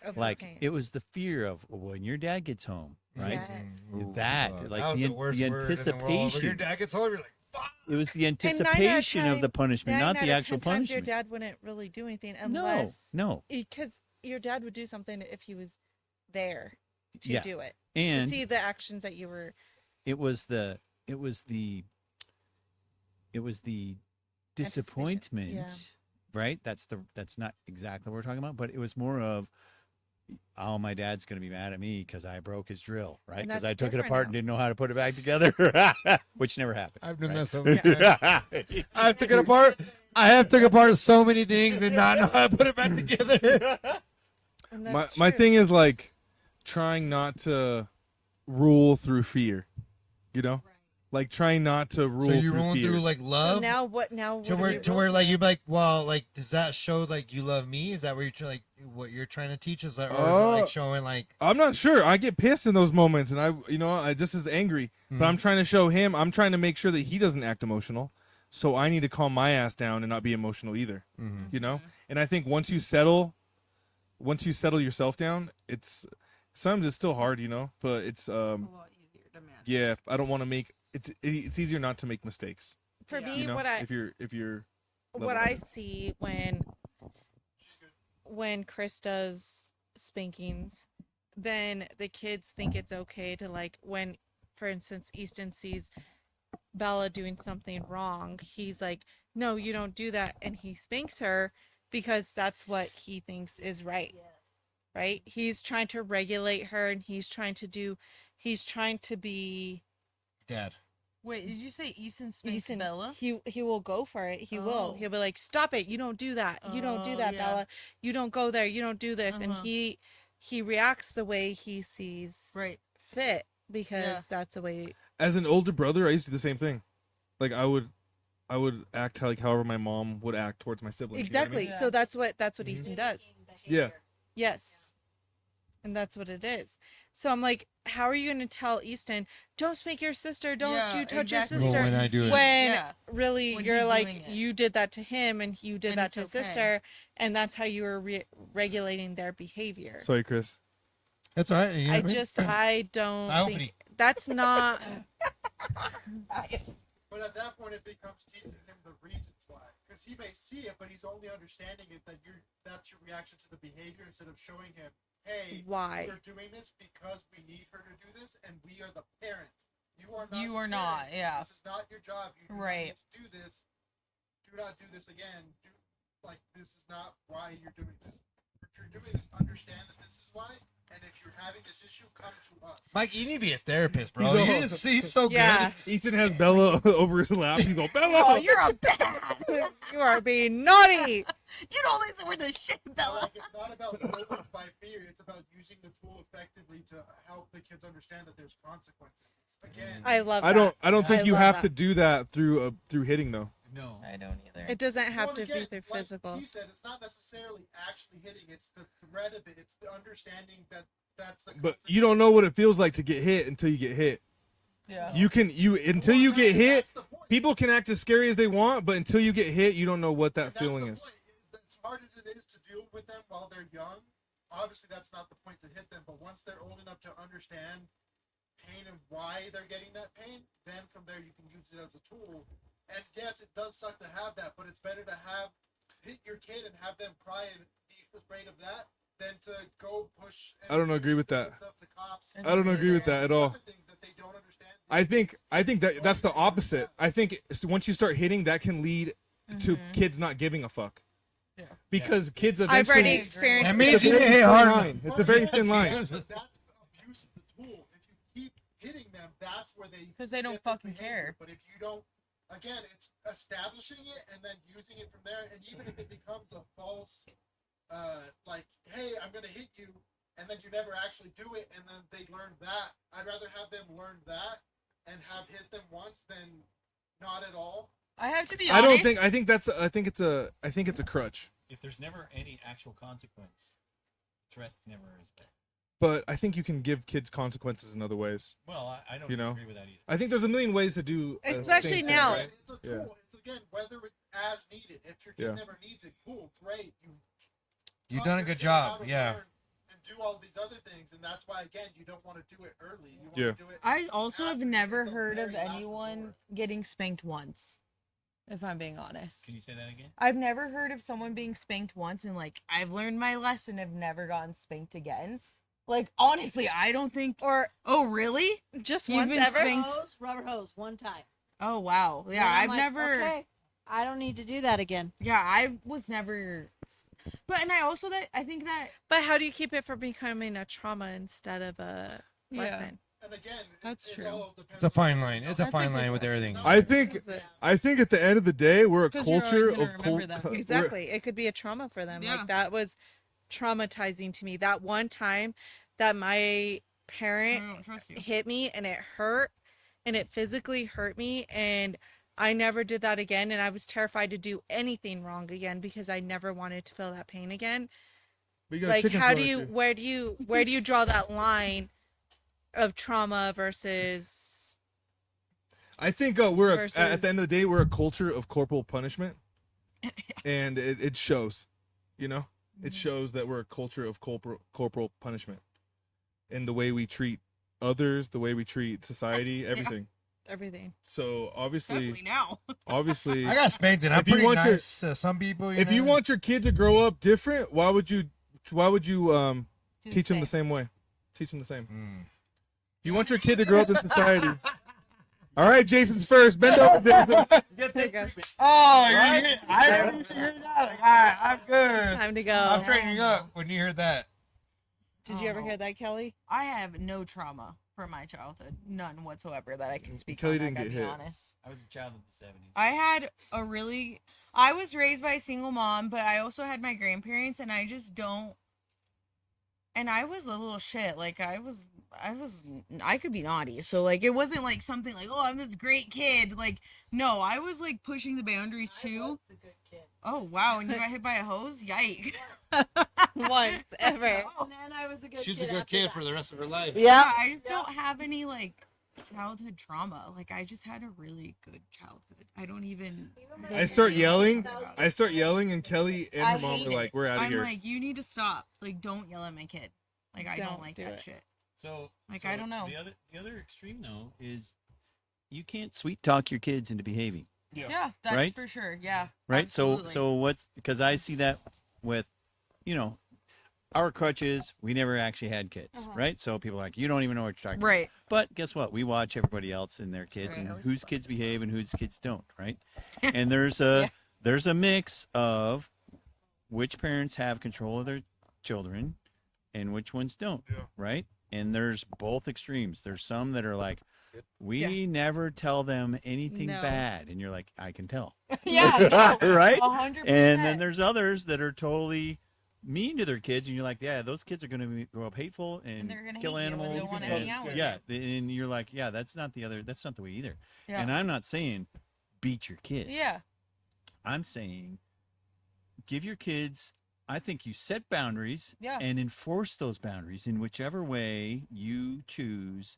Of the Like pain. it was the fear of when your dad gets home, right? Yes. Ooh, That, like that was the, the worst the word in the world. When your anticipation. dad gets home, you're like, fuck. It was the And 9 out of anticipation of the 10 punishment, 9 not out the of actual 10 times your punishment. dad wouldn't really do anything No, unless no. because your dad would do something if he was there to Yeah. do it, And to see the actions that you were. it was the disappointment, Yeah. right? That's not exactly what we're talking about, but it was more of oh, my dad's going to be mad at me because I broke his drill, right? And Because that's I took it different apart now. and didn't know how to put it back together, which never happened. I've done right? that so many times. I've taken apart. I have taken apart so many things and not know how to put it back together. And My that's my true. thing is like trying not to rule through fear. You know? Like trying not to rule So you're through rolling fear. through like So love now what? Now what? to are where we to where rolling like you're with? like, well, like does that show like you love me? Is that where you're like what you're trying to teach us, that, or is it like showing like? I'm not sure. I get pissed in those moments, and I just as angry. But I'm trying to show him. I'm trying to make sure that he doesn't act emotional. So I need to calm my ass down and not be emotional either. You know. And I think once you settle yourself down, it's sometimes it's still hard, you know. But it's A lot easier to manage. yeah. I don't want to make it's easier not to make mistakes. For Yeah. me, You know, what I if you're what level. I see when Chris does spankings, then the kids think it's okay to like when, for instance, Easton sees Bella doing something wrong, he's like, no, you don't do that, and he spanks her because that's what he thinks is right. Right? He's trying to regulate her, and he's trying to be Wait, did you say Easton spanks Easton, Bella? he will go for it. He will. Oh. He'll be like, "Stop it! You don't do that. You don't do Oh, that, yeah. Bella. You don't go there. You don't do this." And Uh-huh. he reacts the way he sees Right. fit because Yeah. that's the way. As an older brother, I used to do the same thing. Like I would act like however my mom would act towards my siblings. you know what I Exactly. mean? Yeah. So that's what Mhm. Easton does. Yeah. Yes. And that's what it is. So I'm like, how are you going to tell Easton, don't spank your sister, don't Yeah, you touch your exactly. sister? Well, when I do it. When Yeah. really When you're he's like, doing it. you did that to him and you did And that to it's his okay. sister, and that's how you were regulating their behavior. Sorry, Chris. That's all right. You know I what I mean? just, I don't I think that's not. But at that point, it becomes teaching him the reasons why, because he may see it, but he's only understanding it that that's your reaction to the behavior instead of showing him, hey, Why? we're doing this because we need her to do this, and we are the parent. You are not. You the are not, parent. yeah. This is not your job. You do Right. not need to do this. Do not do this again. This is not why you're doing this. If you're doing this, understand that this is why. And if you're having this issue, come to us. Mike, you need to be a therapist, bro. He's You all- just he's so Yeah. good. Easton has Bella over his lap. He's all Bella. Oh, you're a bad. You are being naughty. You don't listen with this shit, Bella. Like, it's not about rules by fear. It's about using the tool effectively to help the kids understand that there's consequences. Again, I love. I don't think I you love have that. to do that through hitting though. No. I don't either. It doesn't have well, to again, be through like physical. he said, it's not necessarily actually hitting. It's the threat of it. It's the understanding that that's the. But you don't know what it feels like to get hit until you get hit. Yeah. Until you get hit, That's the point. people can act as scary as they want, but until you get hit, you don't know what that And that's feeling the is. point. As hard as it is to deal with them while they're young, obviously that's not the point to hit them. But once they're old enough to understand pain and why they're getting that pain, then from there you can use it as a tool. And yes, it does suck to have that, but it's better to hit your kid and have them cry and be afraid of that than to go push. And I don't do agree with stupid that. Stuff to cops. I don't agree with that at all. Other things that they don't understand. I think that's the opposite. I think once you start hitting, that can lead to kids not giving a fuck. Yeah. Because kids I've eventually. already experienced. That it. means It's a you very hit thin hard. line. It's a very thin line. That's abuse of the tool. If you keep hitting them, that's where they. 'Cause they don't get this fucking behavior. care. But if you don't, again, it's establishing it and then using it from there. And even if it becomes a false, like, hey, I'm gonna hit you, and then you never actually do it, and then they learn that. I'd rather have them learn that and have hit them once than not at all. I have to be I honest. don't think. I think it's a crutch. If there's never any actual consequence, threat never is there. But I think you can give kids consequences in other ways. Well, I don't You know? disagree with that either. I think there's a million ways to do. a Especially same thing, now. right? It's a Yeah. tool. It's again whether it's as needed. If your kid Yeah. never needs it, cool, great. You've done a good understand how job. to Yeah. learn And do all these other things, and that's why again you don't want to do it early. You want Yeah. to do it. I also have after never it's a heard of very last anyone resort. getting spanked once. If I'm being honest. Can you say that again? I've never heard of someone being spanked once and like I've learned my lesson, have never gotten spanked again. Like honestly, I don't think. Or Oh really? just You've once been ever. spanked- Rubber hose, one time. Oh wow. And Yeah, I'm I've like, never. Okay, I don't need to do that again. Yeah, I was never. But and I think that But how do you keep it from becoming a trauma instead of a lesson? And again, That's it true. all depends It's a fine line. It's a That's a fine good line with question. everything. I think at the end of the day, we're a 'Cause you're always culture gonna of remember that. Exactly. It could be a trauma for them. Yeah. Like that was traumatizing to me. That one time that my I parent don't trust you. hit me and it hurt and it physically hurt me and I never did that again and I was terrified to do anything wrong again because I never wanted to feel that pain again. But you got a Like chicken how do throat you too. where do you draw that line of trauma versus I think we're at versus- the end of the day, we're a culture of corporal punishment, and it shows. You know, it shows that we're a culture of corporal punishment, in the way we treat others, the way we treat society, everything. everything? So obviously, now. obviously, I got spanked and I'm If you pretty want your- nice to some people. if you want your kid to grow up different, why would you teach them the same way? Teach them the same. If you want your kid to grow up in society. All right, Jason's first. Bend over, Jason. Oh, you hear? I didn't hear that. All right, I'm good. Time to go. I'm straightening up when you heard that. Did you ever hear that, Kelly? I have no trauma from my childhood, none whatsoever that I can speak Kelly on. didn't I gotta get be hit. honest. I was a child of the 70s. I had a really. I was raised by a single mom, but I also had my grandparents, and I just don't. And I was a little shit. Like I could be naughty. So like it wasn't like something like, oh, I'm this great kid. Like no, I was like pushing the boundaries too. Oh wow, and you got hit by a hose? Yike. Once ever. And then I was a good She's kid a good after kid that. for the rest of her life. Yeah, I just don't have any like childhood trauma. Like I just had a really good childhood. I don't even. I start yelling. I start yelling, and Kelly and her I mom hate are like, it. "We're out of I'm here." like, you need to stop. Like, don't yell at my kid. Like, I don't Don't like do that it. shit. So Like, I don't know. The other extreme though is you can't sweet talk your kids into behaving. Yeah, that's Right? for sure. Yeah. Right. Absolutely. So what's, because I see that with, our crutches, we never actually had kids, right? So people are like, you don't even know what you're talking about. Right. But guess what? We watch everybody else and their kids, Right, and I was whose kids behave and whose kids don't, right? And there's a there's a mix of which parents have control of their children and which ones don't, right? And there's both extremes. There's some that are like, we never tell them anything No. bad, and you're like, I can tell. Yeah. Right? 100%. And then there's others that are totally mean to their kids, and you're like, yeah, those kids are going to grow up hateful and they're gonna kill hate you and animals. don't wanna and- hang out with yeah, and you're like, yeah, that's not the way either. Yeah. And I'm not saying beat your kids. Yeah. I'm saying give your kids, I think you set boundaries Yeah. and enforce those boundaries in whichever way you choose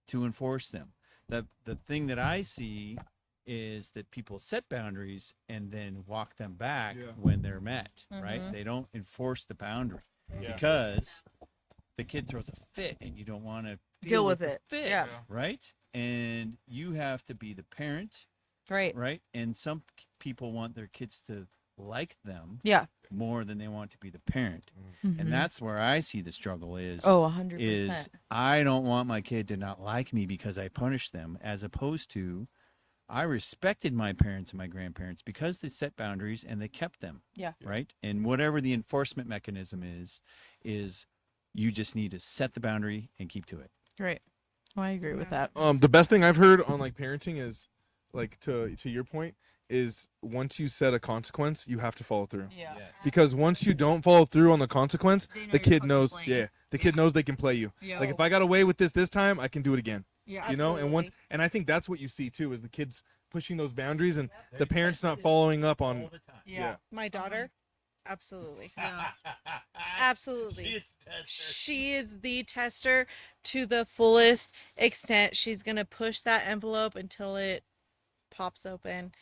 to enforce them. The thing that I see is that people set boundaries and then walk them back when they're met, right? Mhm. They don't enforce the boundary because the kid throws a fit and you don't want to Deal with the it. fit, Yeah. right? And you have to be the parent, Right. right? And some people want their kids to like them Yeah. more than they want to be the parent. Mhm. And that's where I see the struggle is Oh, 100%. is I don't want my kid to not like me because I punished them, as opposed to I respected my parents and my grandparents because they set boundaries and they kept them. Yeah. Right. And whatever the enforcement mechanism is you just need to set the boundary and keep to it. Right. Well, I agree with that. The best thing I've heard on like parenting is like to your point is once you set a consequence, you have to follow through. Yeah. Because once you don't follow through on the consequence, They know the you're kid fucking knows. playing. Yeah, the kid knows they can play you. Yeah. Like if I got away with this time, I can do it again. Yeah. You know, and once, Absolutely. and I think that's what you see too is the kids pushing those boundaries and the parents not following up on. Yeah. My daughter, absolutely. Absolutely. She is the tester to the fullest extent. She's going to push that envelope until it pops open.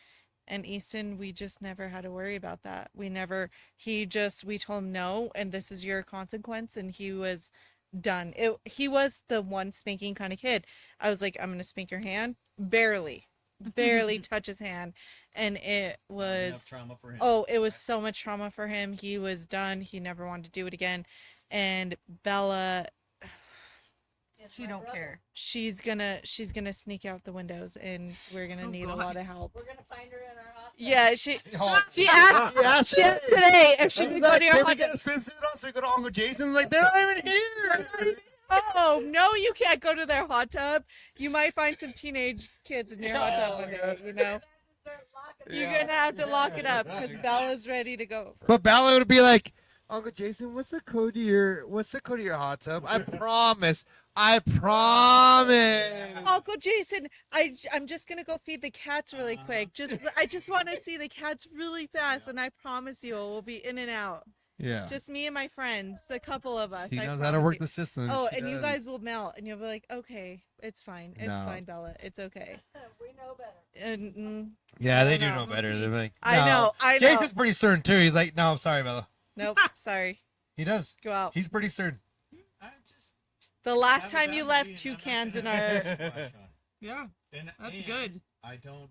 And Easton, we just never had to worry about that. We told him no, and this is your consequence. And he was done. He was the one spanking kind of kid. I was like, I'm going to spank your hand. Barely touch his hand. And it was trauma for him. Oh, it was so much trauma for him. He was done. He never wanted to do it again. And Bella, She don't care. She's gonna sneak out the windows, and we're gonna need a lot of help. We're gonna find her in our hot tub. Yeah, she asked today if she could go to your Can we hot get tub. a swimsuit on so we go to Uncle Jason's? Like, they're not even here. Oh no, you can't go to their hot tub. You might find some teenage kids in your hot tub one day. You know, you're gonna have to lock it up because Bella's ready to go. But Bella would be like, Uncle Jason, what's the code to your hot tub? I promise. Uncle Jason, I'm just gonna go feed the cats really quick. I just want to see the cats really fast, and I promise you, we'll be in and out. Yeah. Just me and my friends, a couple of us. He I knows how to promise work you. the system. Oh, She and you does. guys will melt, and you'll be like, okay, it's fine, No. Bella, it's okay. We know better. And Yeah, they I do don't know better. They're like, I no. know. Jason's pretty stern too. He's like, no, I'm sorry, Bella. Nope, sorry. He does. Go out. He's pretty stern. The last time you left 2 cans in our. Yeah, that's good. I don't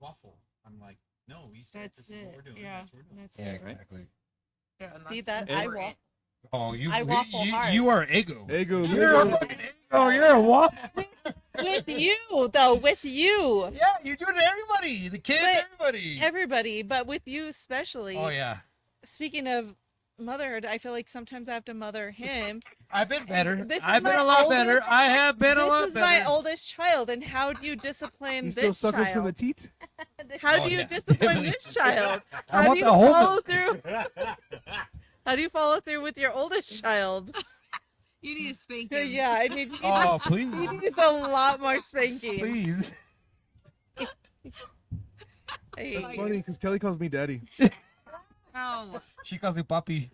waffle. I'm like, no, we said That's this is what we're doing. Yeah, That's what we're doing. that's it, right? exactly. Yeah, and See that's that? I important. walk. Oh, I waffle hard. You are ego. Ego. You're a fucking ego. You're a waffle. With you, though, with you. Yeah, you do it to everybody. The kids, But- everybody. Everybody, but with you especially. Oh yeah. Speaking of motherhood, I feel like sometimes I have to mother him. I've been better. This is I've been my a lot oldest- better. I have been a lot This is better. my oldest child, and how do you discipline You still this suckers from the child? teat? How Oh, do you yeah. discipline this child? I How want do you the whole follow through? How do you follow through with your oldest child? You need to spank him. Yeah, I need. Oh, He please. needs a lot more spanking. Please. I hate It's you. funny because Kelly calls me daddy. Oh, She calls me puppy.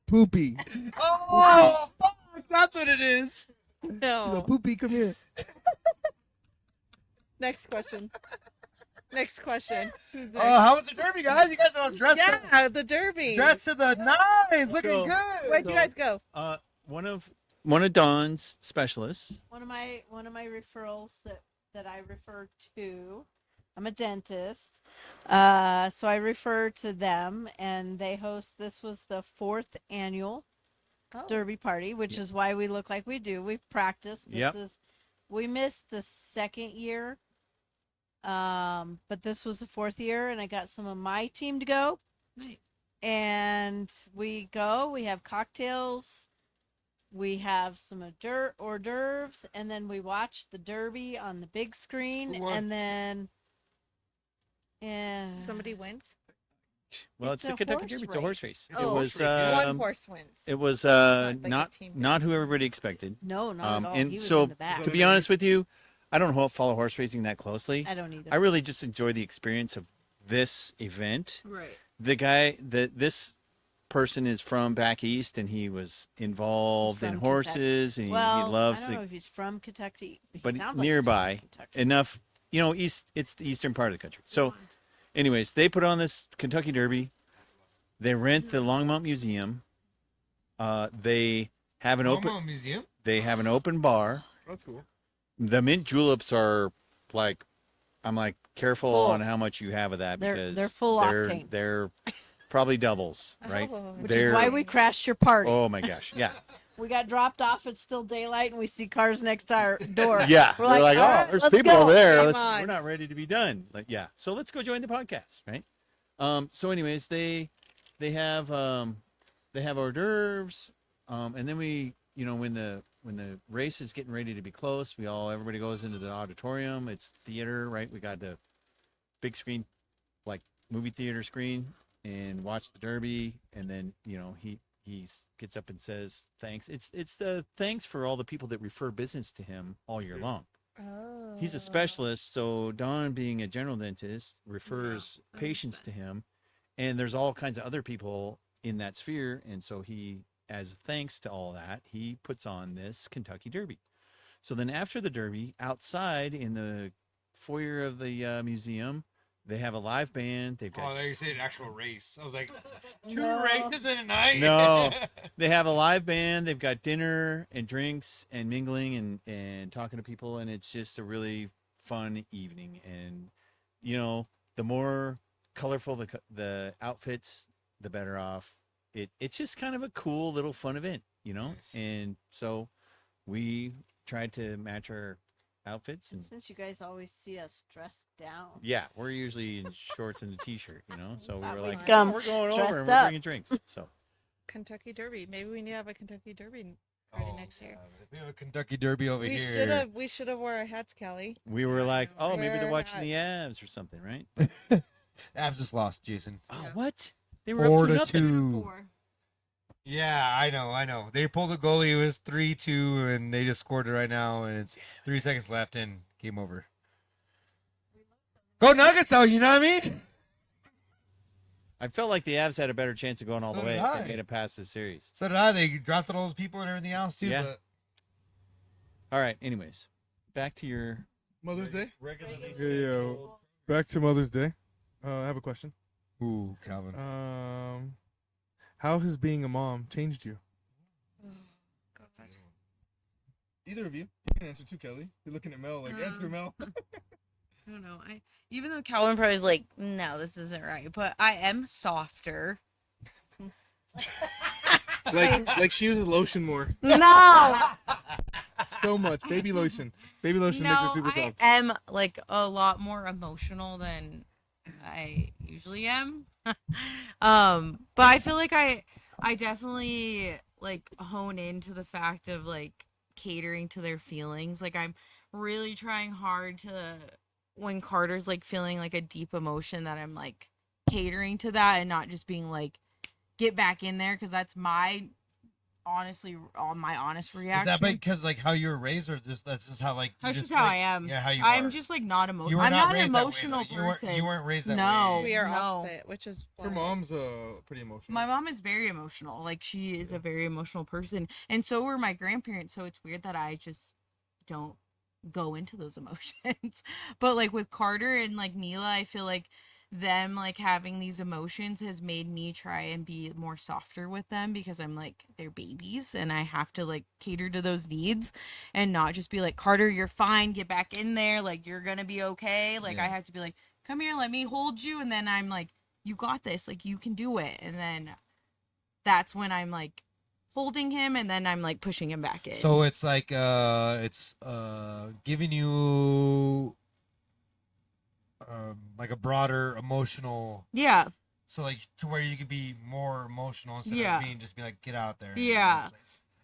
Poopy. Oh, fuck. That's what it is. She's like, No. Poopy, come here. Next question. Next question. Who's Oh, next? how was the derby, guys? You guys are all dressed up. Yeah, the Derby. Dressed to the nines. Looking So- good. Where'd you guys go? One of Dawn's specialists. One of my referrals that I refer to. I'm a dentist, so I refer to them, and they host. This was the 4th annual Oh. Derby party, which is why we look like we do. We've practiced. Yep. We missed the 2nd year, but this was the 4th year, and I got some of my team to go. nice. And we go. We have cocktails. We have some hors d'oeuvres, and then we watch the Derby on the big screen, Who won? and then. Yeah. Somebody wins. Well, It's it's the a Kentucky horse Derby. It's a horse race. race. Oh, It was One horse wins. it was not like a not team not who everybody expected. No, not at all. And He was so in the back. to be honest with you, I don't follow horse racing that closely. I don't either. I really just enjoy the experience of this event. Right. This person is from back east, and he was involved in from horses, and well, he loves I don't know the if he's from Kentucky, he but sounds like he's from nearby Kentucky. enough. It's the eastern part of the country. So, anyways, they put on this Kentucky Derby. They rent the Longmont Museum. They have an open. Museum. They have an open bar. That's cool. The mint juleps are like, I'm like, careful Full. on how much you have of that They're- because they're full octane. They're probably doubles, right? Oh. Which is why we crashed your party. Oh my gosh, yeah, We got dropped off. It's still daylight, and we see cars next to our door. yeah. We're We're like, "All oh, right, there's let's people go." over there. Come We're on. not ready to be done. Like, yeah. So let's go join the podcast, right? So anyways, they have hors d'oeuvres, and then we, when the race is getting ready to be close, everybody goes into the auditorium. It's theater, right? We got the big screen, like movie theater screen, and watch the Derby, and then he gets up and says thanks. It's the thanks for all the people that refer business to him all year long. Oh. He's a specialist, so Don, being a general dentist, refers patients to him, and there's all kinds of other people in that sphere, and so he, as thanks to all that, he puts on this Kentucky Derby. So then after the Derby, outside in the foyer of the museum, they have a live band. They've got Oh, there you say an actual race. I was like, two races in a night. No, they have a live band. They've got dinner and drinks and mingling and talking to people, and it's just a really fun evening. And the more colorful the outfits, the better off. It's just kind of a cool little fun event. you know? And so we tried to match our outfits. And Since you guys always see us dressed down. yeah, we're usually in shorts and a t-shirt, you know? So we Thought were we'd like, come oh, we're going dressed over and we're up. bringing drinks. So Kentucky Derby. Maybe we need to have a Kentucky Derby party next year. We have a Kentucky Derby over We here. should have wore our hats, Kelly. we were like, oh, maybe they're Wear watching the hats. Avs or something, right? Avs just lost, Jason. Oh, Yeah. what? They were 4 up to 2-0. 2. Yeah, I know. They pulled the goalie. It was 3-2, and they just scored it right now, and it's 3 seconds left, and game over. Go Nuggets, though. You know what I mean? I felt like the Avs had a better chance of going all So the way did if I. they made it past the series. So did I. They drafted all those people and everything else too. Yeah. But All right, anyways, back to your Mother's Day. regularly. Hey, yo. Back to Mother's Day. I have a question. Ooh, Calvin. How has being a mom changed you? God. Either of you. You can answer too, Kelly. You're looking at Mel like, answer Mel. I don't know. Even though Calvin probably is like, no, this isn't right, but I am softer. like she uses lotion more. No, So much. Baby lotion. Baby lotion makes her no, super I soft. am like a lot more emotional than I usually am. But I feel like I definitely like hone into the fact of like catering to their feelings. Like I'm really trying hard to, when Carter's like feeling like a deep emotion, that I'm like catering to that and not just being like, get back in there, because that's my honest reaction. Is that because like how you were raised, or that's just how like That's you just how like, I am. Yeah, how you I'm are. just like not You emotional. were I'm not an raised that way, emotional like, you weren't- person. You weren't raised that No. way. We are No. opposite, which is Her why- mom's pretty emotional. My mom is very emotional. Like she is a very emotional person, and so were my grandparents. So it's weird that I just don't go into those emotions. But like with Carter and like Mila, I feel like them like having these emotions has made me try and be more softer with them, because I'm like, they're babies and I have to like cater to those needs and not just be like, Carter, you're fine, get back in there, like you're gonna be okay. Like I Yeah. have to be like, come here, let me hold you, and then I'm like, you got this, like you can do it. And then that's when I'm like holding him, and then I'm like pushing him back in. So it's like giving you like a broader emotional, yeah. so like to where you could be more emotional instead Yeah. of being just be like, get out there. Yeah.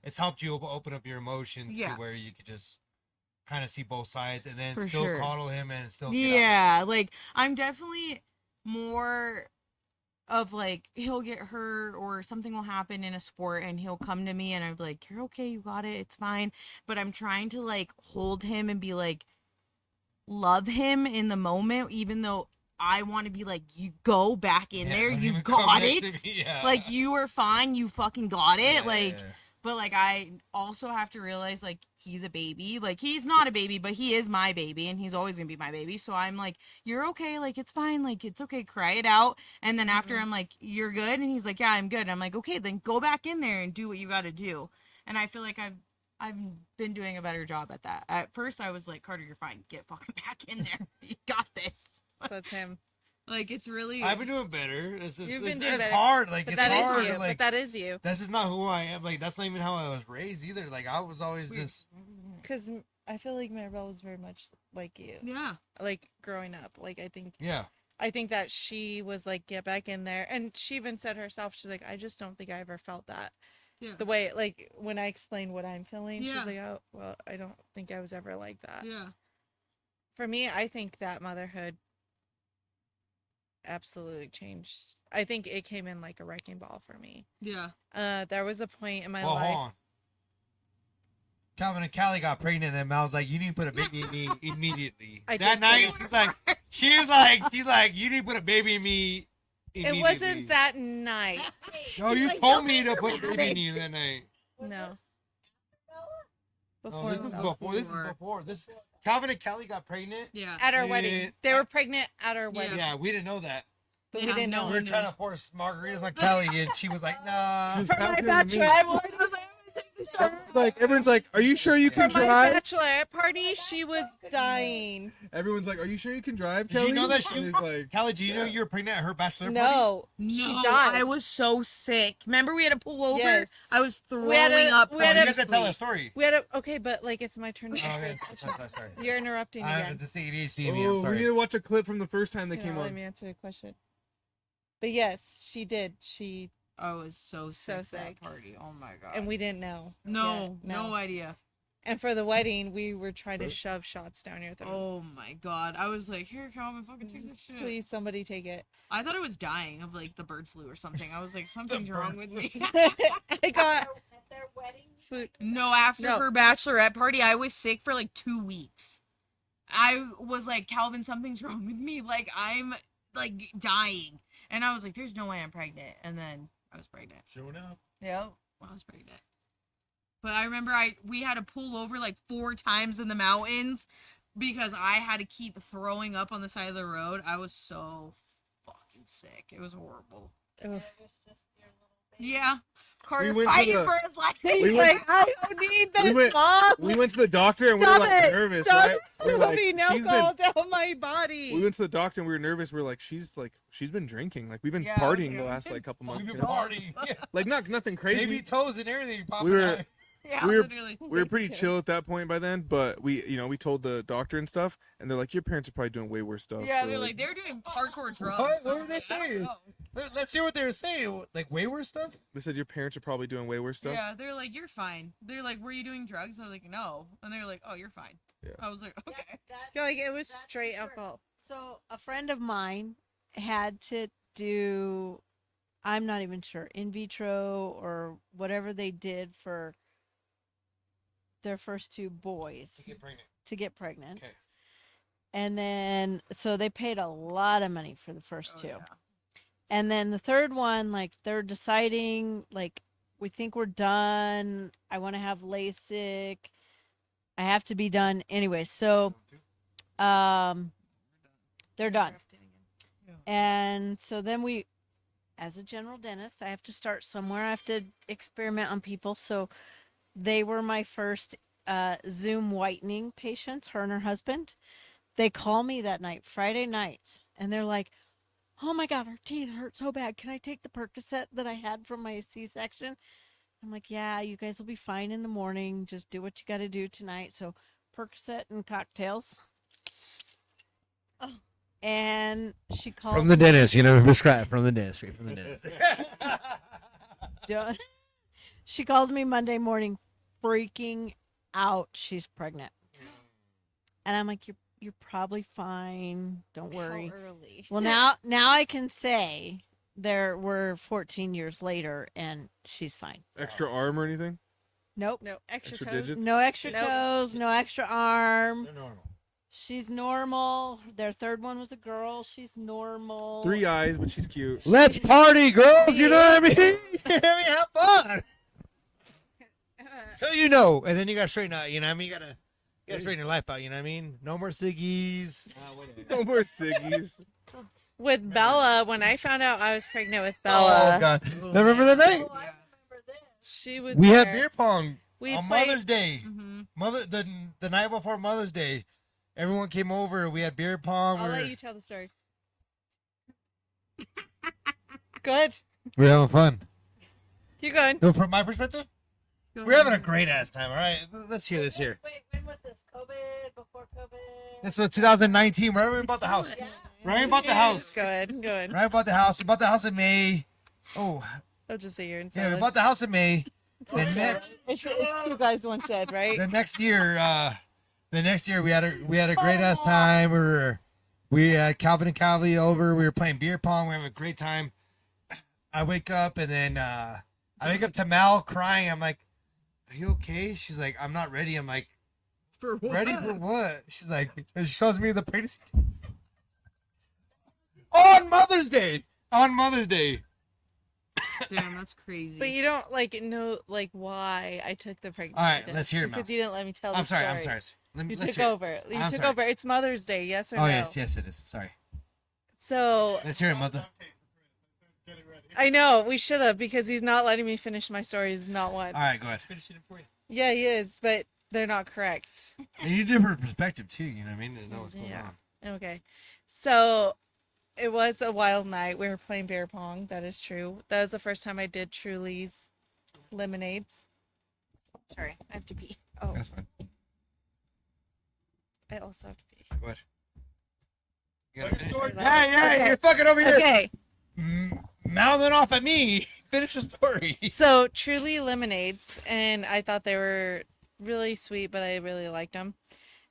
It's helped you open up your emotions Yeah. to where you could just kind of see both sides, and then For still sure. coddle him and still get out Yeah, like I'm definitely more of like, he'll get hurt or something will happen in a sport and he'll come to me and I'm like, you're okay, you got it, it's fine. But I'm trying to like hold him and be like, love him in the moment, even though I want to be like, you go back in there, don't you even come got next it. to me, yeah. Like you were fine, you fucking got it. Yeah, like yeah. But like I also have to realize like he's a baby. Like he's not a baby, but he is my baby and he's always gonna be my baby. So I'm like, you're okay, like it's fine, like it's okay, cry it out. And then after I'm like, you're good, and he's like, yeah, I'm good. And I'm like, okay, then go back in there and do what you gotta do. And I feel like I've been doing a better job at that. At first I was like, Carter, you're fine, get fucking back in there. You got this. That's him. Like it's really I've been doing better. It's You've been doing it's better. hard. Like But it's that is hard. you. to, like But that is you. this is not who I am. Like that's not even how I was raised either. Like I was always just Because I feel like Maribel was very much like you. Yeah. Like growing up. Like I think that she was like, get back in there. And she even said herself, she's like, I just don't think I ever felt that. Yeah. The way, like, when I explained what I'm feeling, Yeah. she's like, oh, well, I don't think I was ever like that. Yeah. For me, I think that motherhood absolutely changed. I think it came in like a wrecking ball for me. Yeah. There was a point in my well, life. hold on. Calvin and Callie got pregnant, and I was like, "You need to put a baby in me immediately." I That did night, say she's like, "You need to put a baby in me." It wasn't that night. No, you told me to put a baby in you that night. No. No, this was before. This is before. This Calvin and Callie got pregnant. Yeah. At our wedding. They were pregnant at our wedding. Yeah, we didn't know that. But we didn't know. We were trying to pour margaritas on Kelly, and she was like, "Nah." For my bachelor, I wanted Like everyone's like, "Are you sure you can For my drive?" bachelorette party, she was dying. Everyone's like, "Are you sure you can drive, Did Kelly?" you know that she? And he's like, Kelly, do you know you were pregnant at her bachelor party? No, No, she died. I was so sick. Remember we had to pull over? Yes. I was throwing We had a- up. we had Oh, a- you guys gotta tell that story. We had a okay, but like it's my turn. Oh, okay. Sorry. You're interrupting again. Just the ADHD in me. "Oh, I'm we sorry. need to watch a clip from the first time they You're came not letting on." me answer a question. But yes, she did. She I was so sick. So at that sick. party. Oh my god. and we didn't know. no, Yeah, no idea. And for the wedding, we were trying to shove shots down your throat. Oh my god. I was like, here, Calvin, fucking take this shit. Please, somebody take it. I thought I was dying of like the bird flu or something. I was like, something's wrong with me. I got At their wedding. food. No, after No. her bachelorette party, I was sick for like 2 weeks. I was like, Calvin, something's wrong with me. Like, I'm like dying. And I was like, there's no way I'm pregnant. And then I was pregnant. Sure enough. Yep, I was pregnant. But I remember we had to pull over like 4 times in the mountains because I had to keep throwing up on the side of the road. I was so fucking sick. It was horrible. Ugh. It was just your little baby. Yeah. Carter went to fighting the- for his life. We He's went- like, I don't need this, we went- Mom. We went to the doctor and we Stop were like it. nervous, Stop right? We were like, shoving "She's been." alcohol down my body. We went to the doctor and we were nervous. We were like, she's been drinking. Like we've been Yeah, partying yeah, the we've last been- like couple months. We've you been know? partying. Yeah. Like nothing crazy. Baby toes and everything popping We were- out. Yeah, we were- literally. We were pretty chill at that point by then, but we told the doctor and stuff, and they're like, your parents are probably doing way worse stuff. Yeah, so, they're like, they're doing hardcore drugs. What So were they I'm like, I don't saying? know. Let's hear what they were saying. Like wayward stuff. they said your parents are probably doing way worse stuff. Yeah, they're like, you're fine. They're like, were you doing drugs? I was like, no. And they're like, oh, you're fine. Yeah. I was like, okay. You're like, it was That's straight true. alcohol. So a friend of mine had to do, I'm not even sure, in vitro or whatever they did for their first 2 boys To get pregnant. to get pregnant. Okay. And then, so they paid a lot of money for the first Oh, 2. yeah. And then the third one, like they're deciding, like, we think we're done. I want to have LASIK. I have to be done anyway. So, they're done. And so then we, as a general dentist, I have to start somewhere. I have to experiment on people. So they were my first Zoom whitening patients, her and her husband. They call me that night, Friday night, and they're like, oh my God, her teeth hurt so bad. Can I take the Percocet that I had from my C-section? I'm like, yeah, you guys will be fine in the morning. Just do what you got to do tonight. So Percocet and cocktails. Oh. And she calls From the dentist, prescribed from the dentist, straight from the dentist. She calls me Monday morning, freaking out. She's pregnant, and I'm like, "You're probably fine. Don't worry." How early? Well, now I can say we're 14 years later, and she's fine. Extra arm or anything? Nope, No, extra Extra toes. digits? no extra Nope. toes, no extra arm. They're normal. She's normal. Their third one was a girl. She's normal. 3 eyes, but she's cute. Let's party, girls. You know what I mean? Have fun. So you know, and then you gotta straighten out. You know what I mean? You gotta straighten your life out. You know what I mean? No more ciggies. No more ciggies. With Bella, when I found out I was pregnant with Bella, Oh God! Remember the night? Oh, I remember this. she was We had there. beer pong We on played- Mother's Day. Mm-hmm. The night before Mother's Day, everyone came over. We had beer pong. I'll let you tell the story. Good. We're having fun. Keep going. No, from my perspective, we're having a great ass time. All right, let's hear this here. Wait, when was this? COVID? Before COVID? This was 2019. Right when we bought the house. Yeah. Right when we bought the house. Good. Good. Right, we bought the house. We bought the house in May. Oh, I'll just say you're in yeah, we silence. bought the house in May. The next, It's 2 guys, 1 shed, right? the next year, we had a great ass time. We had Calvin and Calvi over. We were playing beer pong. We were having a great time. I wake up and then I wake up to Mal crying. I'm like, "Are you okay?" She's like, "I'm not ready." I'm like, For what? "Ready for what?" She's like, and she shows me the pregnancy test. On Mother's Day. On Mother's Day. Damn, that's crazy. But you don't know why I took the pregnancy All right, test, let's hear it, Mel. because you didn't let me tell I'm the sorry. story. I'm sorry. You Let's took hear it. over. You I'm took sorry. over. It's Mother's Day, yes or Oh no? yes, it is. Sorry. So Let's hear it, mother. Get it ready. I know we should have because he's not letting me finish my story. He's not one. All right, go ahead. Finishing it for you. Yeah, he is, but they're not correct. And you different perspective too. You know what I mean? To know what's going Yeah. on. Okay. So it was a wild night. We were playing beer pong. That is true. That was the first time I did Truly's lemonades. Sorry, I have to pee. Oh, That's fine. I also have to pee. Go ahead. You Tell gotta your finish. story. Yeah, Okay. you're fucking over here. Okay. Mouthing off at me. Finish the story. So Truly lemonades, and I thought they were really sweet, but I really liked them.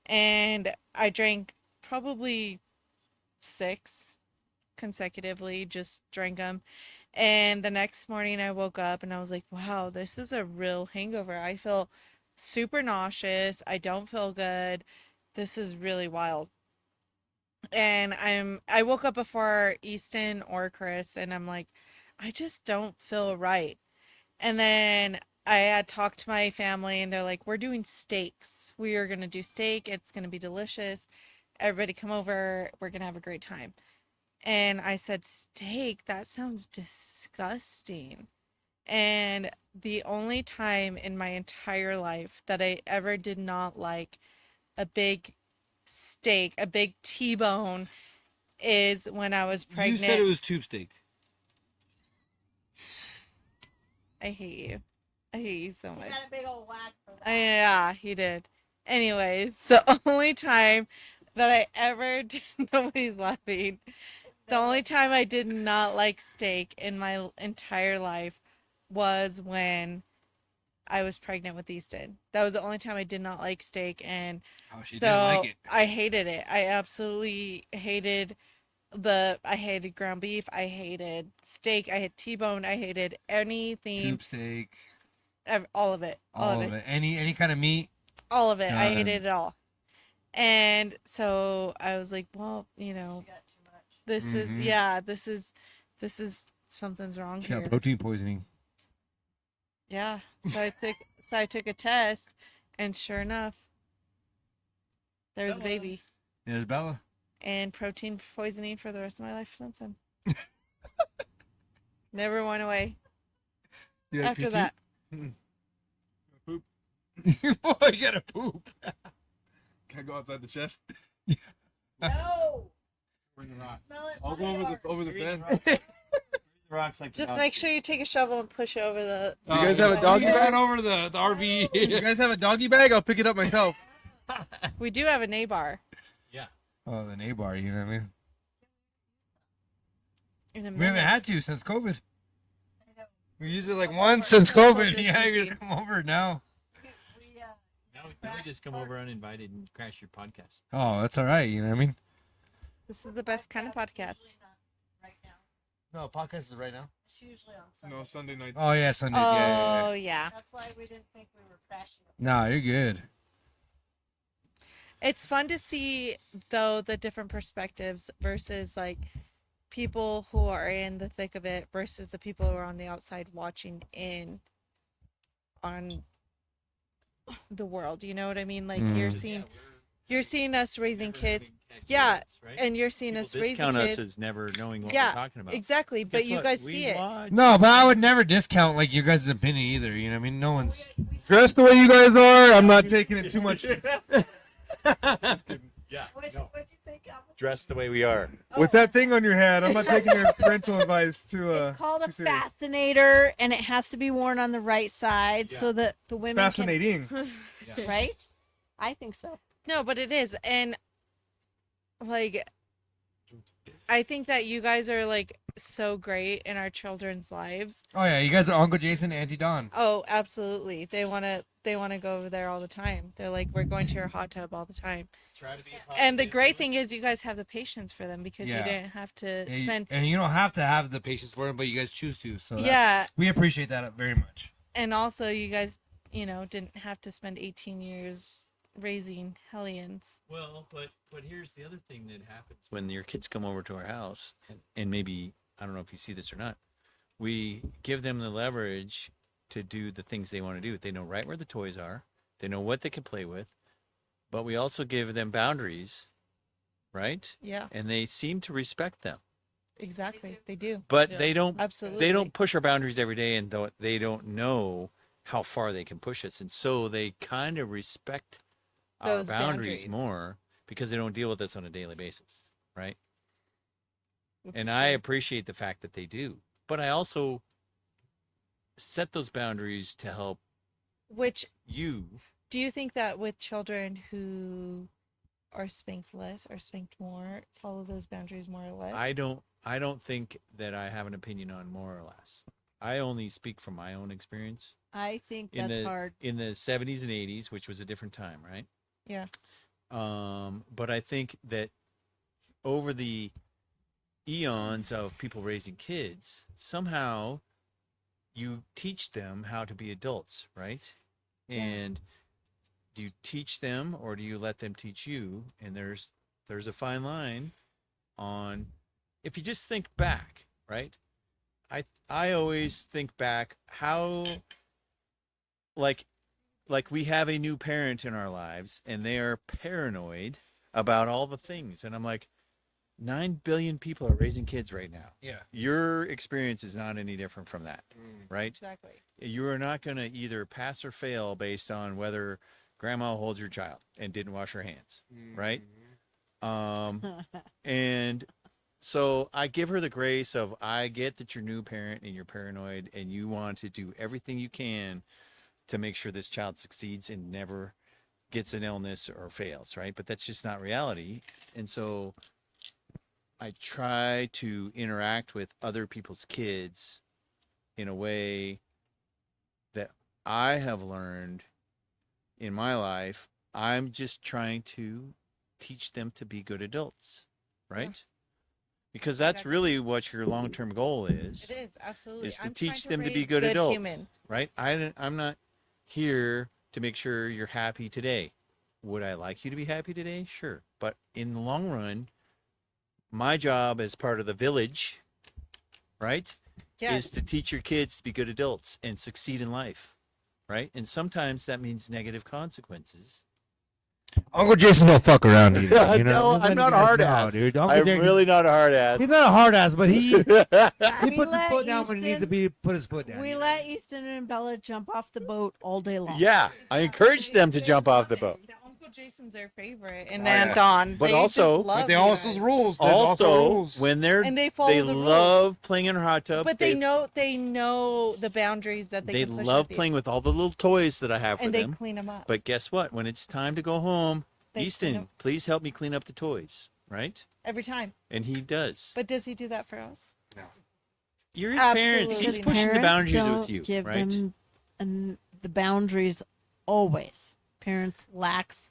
And I drank probably 6 consecutively, just drank them. And the next morning I woke up and I was like, wow, this is a real hangover. I feel super nauseous. I don't feel good. This is really wild. And I woke up before Easton or Chris and I'm like, I just don't feel right. And then I had talked to my family and they're like, we're doing steaks. We are going to do steak. It's going to be delicious. Everybody come over. We're going to have a great time. And I said, steak? That sounds disgusting. And the only time in my entire life that I ever did not like a big steak, a big T-bone, is when I was pregnant. You said it was tube steak. I hate you. I hate you so He much. got a big old whack for that. Yeah, he did. Anyways, the only time that I ever did, nobody's laughing. The only time I did not like steak in my entire life was when I was pregnant with Easton. That was the only time I did not like steak, and Oh, she so didn't like it. I hated it. I absolutely hated I hated ground beef. I hated steak. I hated T-bone. I hated anything. Tube steak. All of it. All of it. Any kind of meat. All of it. I None. hated it all. And so I was like, well, You got too much. this is Mhm. yeah, this is something's wrong She here. got protein poisoning. Yeah. So I took a test and sure enough there was a baby There's Bella. and protein poisoning for the rest of my life since then. Never went away You had after PT? that. Poop. Boy, you gotta poop. Can I go outside the shed? No. Bring the rock. Smell it. I'll go over the fence. Rocks like Just make sure you take a shovel and push it over the Do you guys have a doggy Right bag? over the RV. You guys have a doggy bag? I'll pick it up myself. We do have a neighbor Oh, the A-bar, you know what I mean? in a We haven't minute. had to since COVID. I know. We used it like once once since social COVID. Yeah, you're distancing. gonna come over now. We Now we just come over uninvited and crash your podcast. Oh, that's all right. You know what I mean? This is the best kind of podcast. usually not right now. No, podcast is right now. It's usually on Sunday. No, Sunday night. Oh yeah, Sundays. Yeah. Oh yeah. That's why we didn't think we were crashing. Nah, you're good. It's fun to see though the different perspectives versus like people who are in the thick of it versus the people who are on the outside watching in on the world. You know what I mean? Like you're seeing us raising kids. Yeah, and you're seeing us raising discount us kids. as never knowing what Yeah, we're talking about. Exactly, but Guess you what? guys We see it. watch- No, but I would never discount like your guys' opinion either. You know what I mean? No one's. Dress the way you guys are. I'm not taking it too much. Yeah. What'd no. you say, Calvin? Dress the way we are. With that thing on your head, I'm not taking your parental advice too. It's called a too serious. fascinator, and it has to be worn on the right side Yeah. so that the women Fascinating. can. Right? I think so. No, but it is. And like I think that you guys are like so great in our children's lives. Oh yeah, you guys are Uncle Jason, and Auntie Dawn. Oh, absolutely. They want to go over there all the time. They're like, we're going to your hot tub all the time. Try to be And the great thing is you guys have the patience for them because Yeah. you didn't have to Yeah, spend and you don't have to have the patience for it, but you guys choose to. So that's- yeah, we appreciate that very much. and also you guys, didn't have to spend 18 years raising hellions. Well, but here's the other thing that happens when your kids come over to our house, and maybe I don't know if you see this or not. We give them the leverage to do the things they want to do. They know right where the toys are. They know what they can play with, but we also give them boundaries, right? Yeah. And they seem to respect them. Exactly. They do. but Yeah. they don't Absolutely. they don't push our boundaries every day, and they don't know how far they can push us, and so they kind of respect our Those boundaries boundaries. more because they don't deal with us on a daily basis, right? It's And I true. appreciate the fact that they do, but I also set those boundaries to help Which you. do you think that with children who are spanked less or spanked more, follow those boundaries more or less? I don't think that I have an opinion on more or less. I only speak from my own experience I think in that's the hard. in the 70s and 80s, which was a different time, right? Yeah. But I think that over the eons of people raising kids, somehow you teach them how to be adults, right? Yeah. And do you teach them or do you let them teach you? And there's a fine line on, if you just think back, right? I always think back how like we have a new parent in our lives and they are paranoid about all the things, and I'm like, 9 billion people are raising kids right now. Yeah. Your experience is not any different from that, right? Exactly. You are not going to either pass or fail based on whether grandma holds your child and didn't wash her hands, right? And so I give her the grace of, I get that you're a new parent and you're paranoid and you want to do everything you can to make sure this child succeeds and never gets an illness or fails, right? But that's just not reality. And so I try to interact with other people's kids in a way that I have learned in my life. I'm just trying to teach them to be good adults, right? Yeah. Because that's Exactly. really what your long-term goal is. It is absolutely. Is to I'm teach trying them to be raise good adults, humans. right? I'm not here to make sure you're happy today. Would I like you to be happy today? Sure. But in the long run, my job as part of the village, right, Yes. is to teach your kids to be good adults and succeed in life, right? And sometimes that means negative consequences. Uncle Jason don't fuck around either. You know? No, I'm not a hard ass. Dude. I'm really not a hard ass. He's not a hard ass, but he We puts his let foot down when he needs to Easton- be put his foot down. We you know? let Easton and Bella jump off the boat all day long. Yeah, I encourage them to jump off the boat. Uncle Jason's their favorite, and Oh, yeah. then Dawn. But They also- just love But they you also guys. rules. There's also Also, rules. when they're And they follow they the rules. love playing in a hot tub. But they know the boundaries that they can push love with you. playing with all the little toys that I have for and they them. clean them up. But guess what? When it's time to go home, They clean Easton, up. please help me clean up the toys, right? Every time. And he does. But does he do that for us? You're his parents. Absolutely He's not. pushing the Parents boundaries don't with you, give right? them the boundaries always. Parents lax.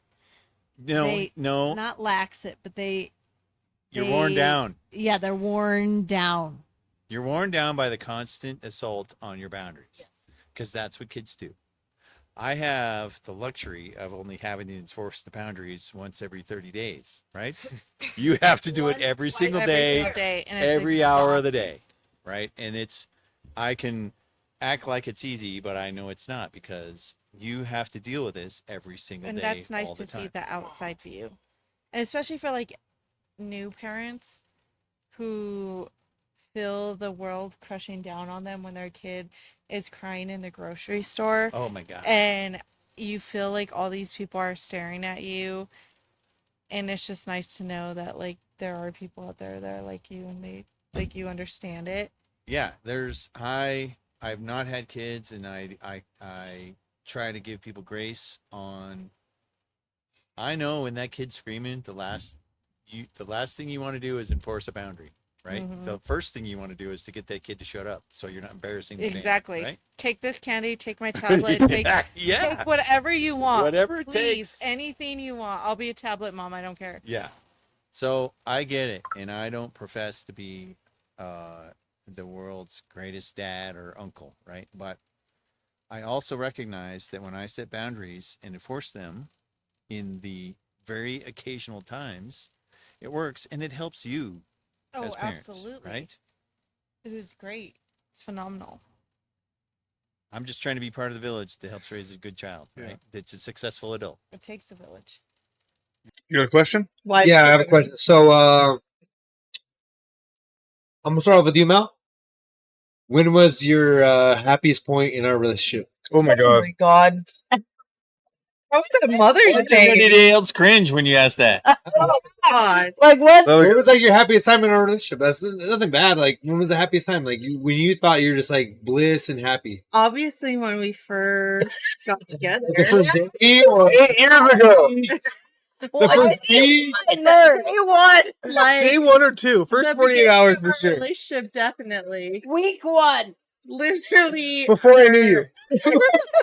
No, they- no, Not lax it, but you're worn they- down. yeah, they're worn down. You're worn down by the constant assault on your boundaries. Because that's what kids do. I have the luxury of only having to enforce the boundaries once every 30 days, right? You have to do it Once, every twice, single Every day, single day, and it's every hour of the exhausting. day, right? And I can act like it's easy, but I know it's not, because you have to deal with this every single And day. that's nice all to the see time. the outside view, and especially for like new parents who feel the world crushing down on them when their kid is crying in the grocery store, Oh my God. and you feel like all these people are staring at you, and it's just nice to know that like there are people out there that are like you, and they like you understand it. Yeah, I've not had kids, and I try to give people grace on. I know when that kid's screaming, the last thing you want to do is enforce a boundary, right? Mhm. The first thing you want to do is to get that kid to shut up, so you're not embarrassing the Exactly. right? Take this candy, take my tablet, take Yeah, take whatever you want. whatever it Please, takes. anything you want. I'll be a tablet mom. I don't care. Yeah. So I get it, and I don't profess to be the world's greatest dad or uncle, right? But I also recognize that when I set boundaries and enforce them in the very occasional times, it works, and it helps you Oh, as parents, absolutely. right? It was great. It's phenomenal. I'm just trying to be part of the village that helps raise a good child, right? That's a successful adult. It takes a village. You got a question? Yeah, I have a question. So, I'm gonna start off with you, Mel. When was your happiest point in our relationship? Oh my Oh god. my god. That was a Mother's Day. Dale's cringe when you ask that. Oh god. Like what? When was like your happiest time in our relationship? That's nothing bad. Like when was the happiest time? Like when you thought you were just like bliss and happy. Obviously, when we first got together. The first day or 8 years ago. the first day? Day one. Like Day 1 or 2. First the 48 beginning hours of for our sure. Relationship, definitely. Week 1. Literally. Before I knew you.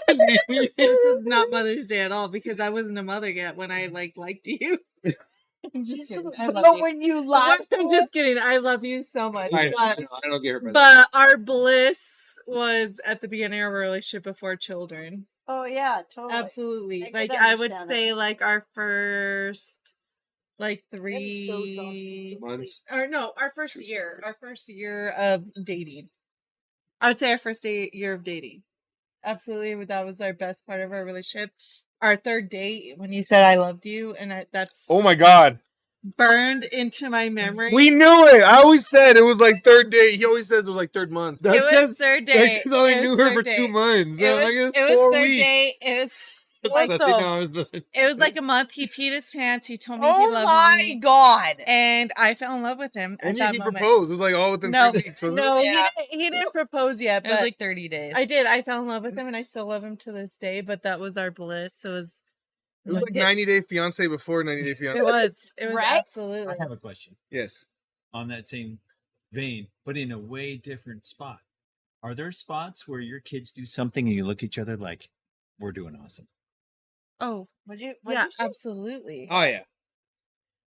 This is not Mother's Day at all because I wasn't a mother yet when I liked you. I'm just kidding. I love So you. when you lied, I'm just kidding. I love you so much. I But, don't get her. but our bliss was at the beginning of our relationship before children. oh yeah, totally. Absolutely. I could Like I would understand that. say like our first like so 3 Months. or no, our first year. Our first year of dating. I would say our first year of dating. Absolutely, that was our best part of our relationship. Our third date when you said I loved you, and that's Oh my god. burned into my memory. We knew it. I always said it was like third day. He always says it was like third month. it was third date. Texas only It was knew her third for date. 2 months. It was, Like, it was 4 third weeks. date. It was Like like no, I was listening. it was like a month. He peed his pants. He told me he Oh loved my me, god. and I fell in love with him And at yeah, that he moment. proposed. It was like all within No, 3 weeks. Wasn't no, it? Yeah. he didn't propose yet. It was But like 30 days. I did. I fell in love with him, and I still love him to this day. But that was our bliss. It was. It was like 90 Day Fiance before 90 Day Fiance. It was. It was Right? absolutely. I have a question Yes. on that same vein, but in a way different spot. Are there spots where your kids do something and you look at each other like, we're doing awesome? Oh, What'd you yeah, say? absolutely. Oh yeah.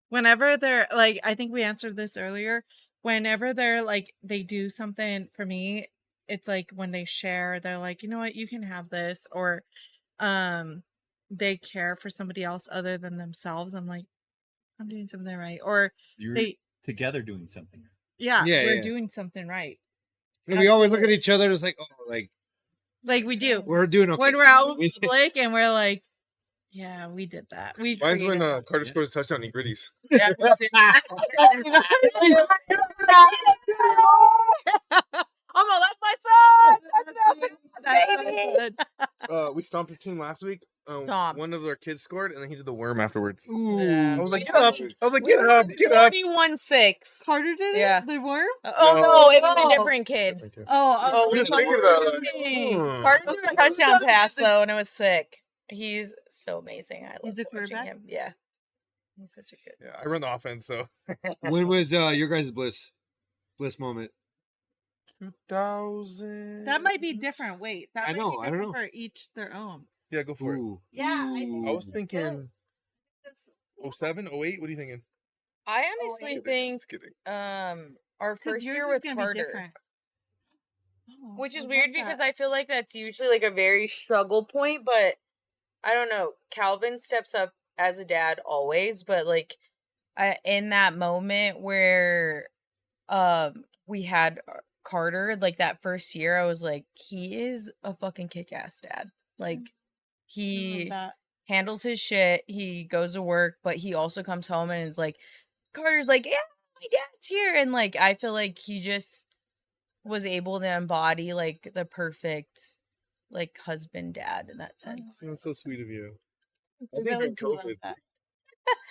Whenever they're like, I think we answered this earlier. Whenever they're like, they do something for me, it's like when they share, they're like, you know what, you can have this, or they care for somebody else other than themselves. I'm like, I'm doing something right, or You're they, together doing something. yeah, Yeah, we're yeah. doing something right. And we always look at each other. It's like, oh, Like we do we're doing okay. when we're out We- in public, and we're like, yeah, we did that. We Mine's when created that. Carter scores a touchdown and he gritties. Yeah, me too. I'm gonna let my son. That's baby. good. We stomped a team last week. Stomped. One of our kids scored, and then he did the worm afterwards. Ooh. I was like, get up. I was like, get up, get up. 41-6. Carter did it. Yeah. The worm. Oh no, it was a different kid. Oh, we Just thinking about it. Dang. Carter threw a touchdown pass though, and it was sick. He's so amazing. I love He's a watching quarterback? him. Yeah, he's such a good. Yeah, I run the offense, so. When was your guys' bliss moment? 2000. That might be different. Wait, that I might know, be I don't different know. for each their own. Yeah, go for Ooh. yeah. it. I was it's thinking good. 07, 08. What are you thinking? I honestly think Just kidding. our first yours year is with gonna be Carter, different. Oh, which is I weird love because that. I feel like that's usually like a very struggle point, but I don't know. Calvin steps up as a dad always, but like in that moment where we had Carter, like that first year, I was like, he is a fucking kick-ass dad. Like I love he that. handles his shit, he goes to work, but he also comes home and is like, Carter's like, yeah, my dad's here, and like I feel like he just was able to embody like the perfect like husband dad in that sense. That's so sweet of you. I really do love that.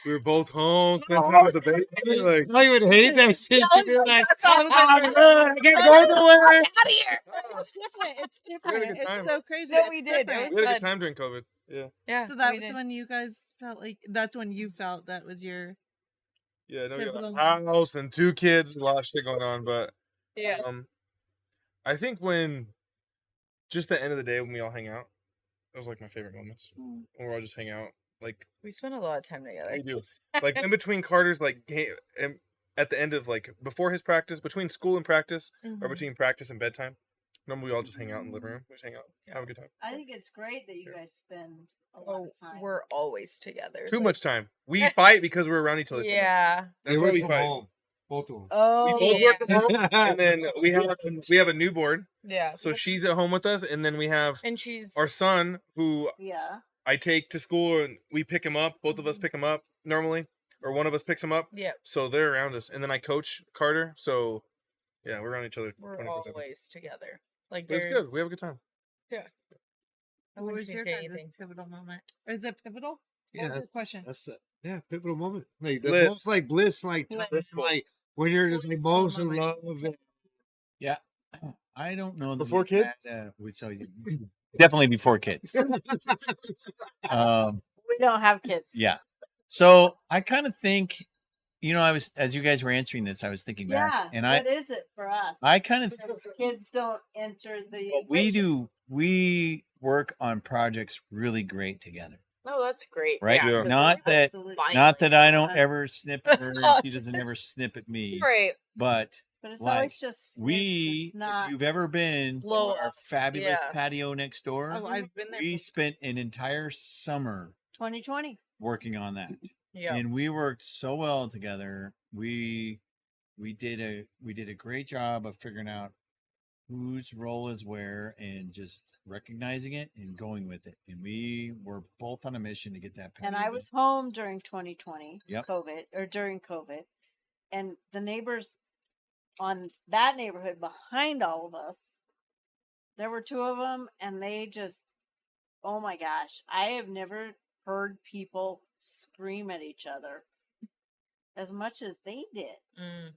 We were both home, spent time with the baby. Like, I even hated that shit. I was You're like, like, that's all I was like, I can't go nowhere. out of here. It's different. It's We had a different. good time. It's so crazy. No, It's we did. It different. we had a fun. good time during COVID. Yeah. Yeah. So that we was did. when you guys felt like that's when you felt that was your Yeah, no, we got Pivotal. a house and 2 kids, a lot of shit going on, but Yeah. I think when just the end of the day when we all hang out, those are like my favorite moments. When we're all just hang out, like We spent a lot of time together. we do, like in between Carter's like game, and at the end of like before his practice, between school and practice, or Mhm. between practice and bedtime. Normally we all just hang out in the living room. We just hang out, have a good time. I think it's great that you guys spend a lot Oh, of time. we're always together. Too like- much time. We fight because we're around each other. so much. Yeah. That's They why work we from fight. home. Both of them. Oh, We both yeah. work from home, and then we have a newborn, Yeah. so she's at home with us, and then we have And she's our son who Yeah. I take to school and we pick him up. Both of us pick him up normally, or one of us picks him up. yeah. So they're around us, and then I coach Carter. So Yeah, we're around each other. We're 24/7. always together. Like But it's there's- good. We have a good time. I What wouldn't was your change guys' anything. pivotal moment? Is it pivotal? Yeah, What was your that's, question? that's yeah, pivotal moment. Like the Bliss. most like bliss, like time, Blissful. like when you're just like Blissful most in moment. love. And, Yeah. I don't know. that Before we've kids? had, definitely before kids. We don't have kids. Yeah. So I kind of think, I was, as you guys were answering this, I was thinking Yeah. back, and What is it for us? I kind of Since kids don't enter the. what we equation. do, we work on projects really great together. Oh, that's great. Right? Yeah. 'cause Not we're that- Absolutely. Not that I Finally, don't us. ever snip at her, and she Us. doesn't ever snip at me, Right. but But it's like, always just snips. we, It's not. if you've ever been to Blow our ups, fabulous yeah. patio next door, Oh, I've been there. we spent an entire summer 2020. working on that. Yeah. And we worked so well together. We did a great job of figuring out whose role is where and just recognizing it and going with it. And we were both on a mission to get that. And I patio was home during 2020, Yep. during COVID, and the neighbors on that neighborhood behind all of us, there were two of them, and they just, oh my gosh, I have never heard people scream at each other as much as they did. Mm.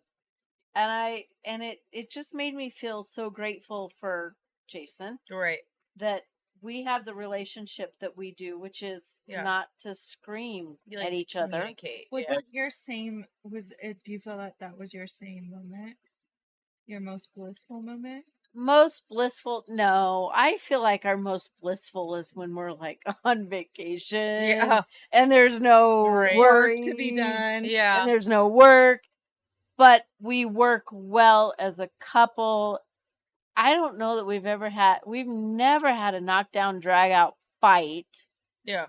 And it just made me feel so grateful for Jason Right. that we have the relationship that we do, which is Yeah. not to scream You like at to each other. communicate. Was Yeah. it your same? Was it? Do you feel that that was your same moment? Your most blissful moment? Most blissful? No, I feel like our most blissful is when we're like on vacation Yeah. and there's no Right. work Work to be done. Yeah. and there's no work, but we work well as a couple. I don't know that we've never had a knockdown drag out fight. Yeah.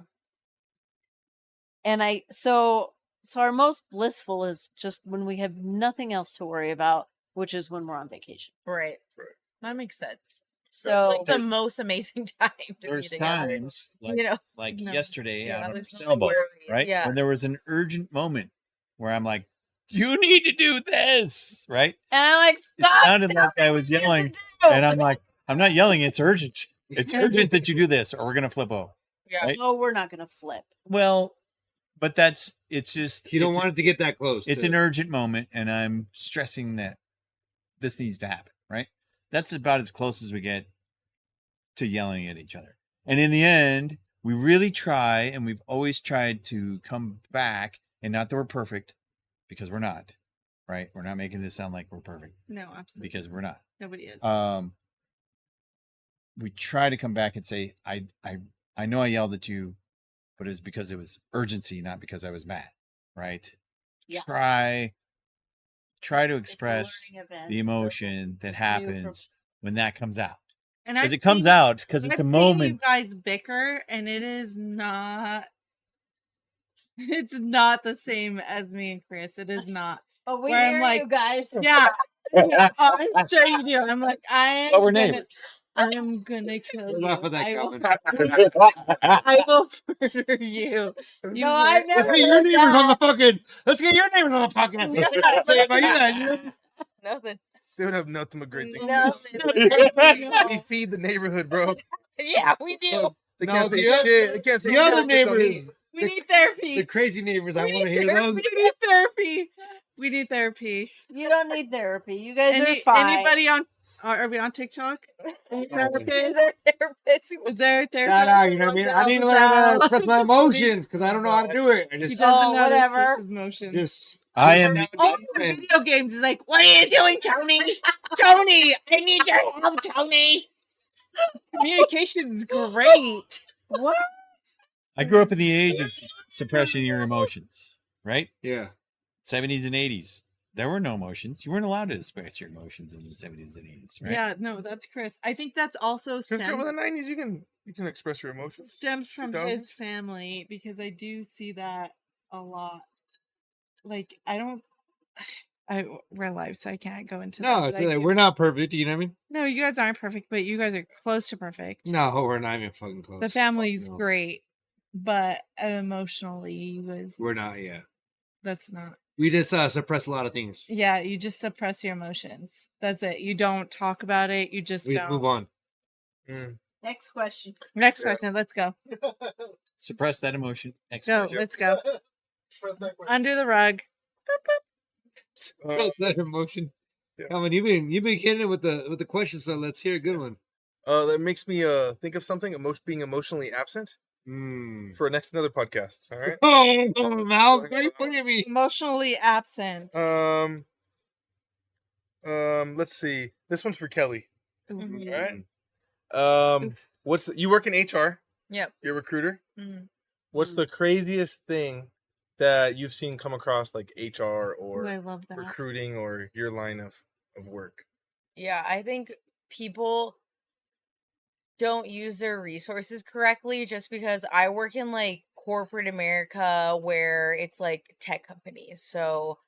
And so our most blissful is just when we have nothing else to worry about, which is when we're on vacation. Right. That makes sense. So It's like the there's- most amazing time to be There's together. times like, You know. like No. yesterday Yeah, out on the there's no sailboat, worries. right? Yeah. When there was an urgent moment where I'm like, you need to do this, right? and I'm like, It stop. sounded like I was yelling, and I'm like, I'm not yelling. It's urgent. It's urgent that you do this, or we're gonna flip over. Yeah. right? No, we're not gonna flip. Well, but it's just You don't it's want it to get that close. it's to an it. urgent moment, and I'm stressing that this needs to happen, right? That's about as close as we get to yelling at each other. And in the end, we really try, and we've always tried to come back, and not that we're perfect, because we're not, right? We're not making this sound like we're perfect, No, absolutely. because we're not. Nobody is. We try to come back and say, I know I yelled at you, but it was because it was urgency, not because I was mad, right? Yeah. Try to It's a express learning event, the so emotion that new for- happens when that comes out. And Because I've it comes seen- out because I've it's a seen moment. You guys bicker, and it is not. It's not the same as me and Chris. It is not. Oh, we Where I'm hear like, you guys. Yeah. Yeah, I'm sure you do. I'm like, I But we're neighbors. I'm gonna kill you. Enough of that, I will, Calvin. I will murder you. You No, I've mur- never Let's get your heard neighbors on the that. fucking. Let's get your neighbors on the podcast. What you gotta say about you guys? Nothing. They would have nothing but great things. No, We feed the neighborhood, bro. Yeah, we do. They No, can't say the oth- shit. They can't say The other shit, they don't neighbors, eat. We need therapy. the crazy neighbors, I We want to need hear therapy. those. We need therapy. We need therapy. you don't need therapy. You guys are fine. Anybody on? Are we on TikTok? Any Is therapists? there a therapist? Is there a therapist? Shout out, you know what I mean? I need to learn how to express my emotions because I don't know how to do it. I He just, doesn't know whatever. whatever. His emotions. just I am Oh, in video games is like, what are you doing, Tony? Tony, I need your help, Tony. Communication's great. What? I grew up in the age of suppressing your emotions, right? yeah. 70s and 80s. There were no emotions. You weren't allowed to express your emotions in the 70s and 80s, right? Yeah, no, that's Chris. I think that's also Since you're stems, in the 90s, you can express your emotions. stems from his 2000s? family because I do see that a lot. Like, we're live, so I can't go into that. No, but it's I like, do- we're not perfect. You know what I mean? No, you guys aren't perfect, but you guys are close to perfect. No, we're not even fucking close. The family's no. great, but emotionally, you guys, We're not. Yeah. that's not. We just suppress a lot of things. Yeah, you just suppress your emotions. That's it. You don't talk about it. You just We just don't. move on. Next question. Next question. Let's go. Suppress that emotion. Next Go. question. Let's go. Press that question. Under the rug. Suppress that emotion. Yeah. Come on, you've been kidding it with the question, so let's hear a good one. That makes me think of something. Being emotionally absent for another podcast. All right. Oh, Mal, why are you pointing at me? Emotionally absent. Let's see. This one's for Kelly. Mhm. All right. You work in HR? Yep. You're a recruiter. Mhm. What's the craziest thing that you've seen come across like HR Ooh, or I love that. recruiting or your line of work? Yeah, I think people don't use their resources correctly just because I work in like corporate America where it's like tech companies. So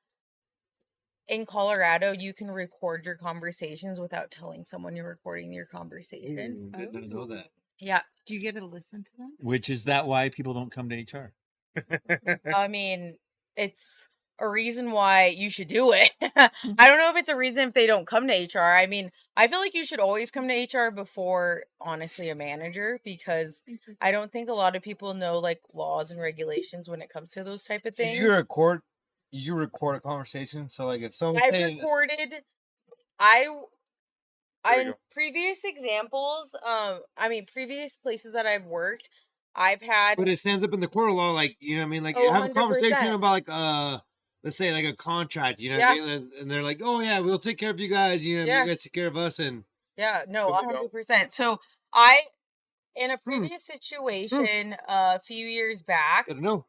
in Colorado, you can record your conversations without telling someone you're recording your conversation. Did not know that. Yeah. Do you get to listen to them? Which is that why people don't come to HR? I mean, it's a reason why you should do it. I don't know if it's a reason if they don't come to HR. I mean, I feel like you should always come to HR before, honestly, a manager, because I don't think a lot of people know like laws and regulations when it comes to those type of So things. you record a conversation. So like if someone's I've saying, recorded. There you In go. previous examples, previous places that I've worked, I've had. but it stands up in the court of law, like you know what I mean, like Oh, have a conversation 100%. about like let's say like a contract, you know what I mean, and they're like, oh yeah, we'll take care of you guys, you know, Yeah. you guys take care of us, and Yeah, no, There you go. 100%. So in a previous situation a few years back, I don't know.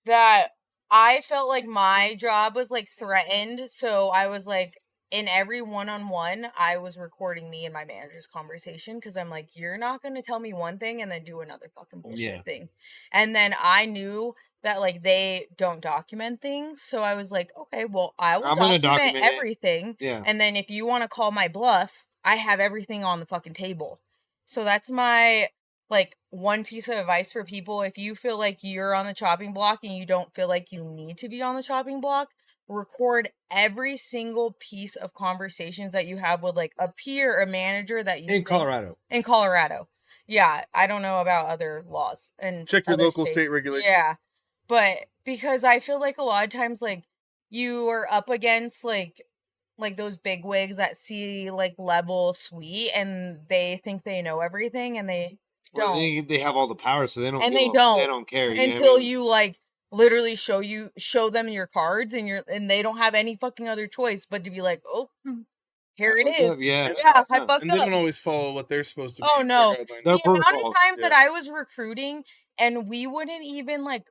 that I felt like my job was like threatened. So I was like, in every one-on-one, I was recording me and my manager's conversation because I'm like, you're not going to tell me one thing and then do another fucking bullshit thing. And then I knew that like they don't document things. So I was like, okay, well, I will I'm gonna document document it. everything. Yeah. And then if you want to call my bluff, I have everything on the fucking table. So that's my like one piece of advice for people. If you feel like you're on the chopping block and you don't feel like you need to be on the chopping block, record every single piece of conversations that you have with like a peer, a manager that you In Colorado. In Colorado. Yeah, I don't know about other laws and Check your other local states. state regulations. Yeah. But because I feel like a lot of times like you are up against like those big wigs that see like level suite and they think they know everything and they Well, don't. they have all the power, so they don't. And give they a- don't. They don't care you know what I until mean? you like literally show them your cards and they don't have any fucking other choice but to be like, oh, here it is. Yeah. Yeah, I fucked And they up. don't always follow what they're supposed to be. Oh no. their guidelines. Their The amount of protocols, times that yeah. I was recruiting and we wouldn't even like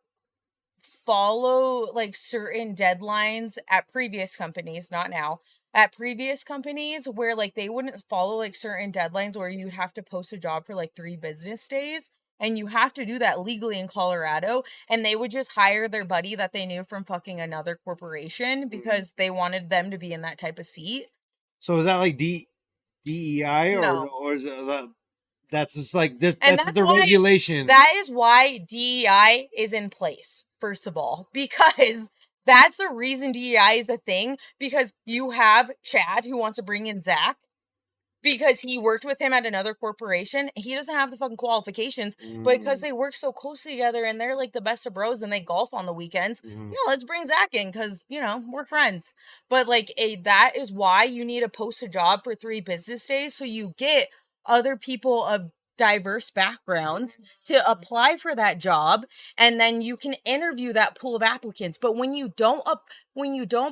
follow like certain deadlines at previous companies, not now. At previous companies where like they wouldn't follow like certain deadlines where you have to post a job for like 3 business days and you have to do that legally in Colorado and they would just hire their buddy that they knew from fucking another corporation because they wanted them to be in that type of seat. So is that like DEI No. or is it that's just like that's that's the why- regulation? That is why DEI is in place, first of all, because that's the reason DEI is a thing, because you have Chad who wants to bring in Zach because he worked with him at another corporation. He doesn't have the fucking qualifications, but because they work so closely together and they're like the best of bros and they golf on the weekends, yeah, let's bring Zach in because, you know, we're friends. But like that is why you need to post a job for 3 business days so you get other people of diverse backgrounds to apply for that job and then you can interview that pool of applicants. But when you don't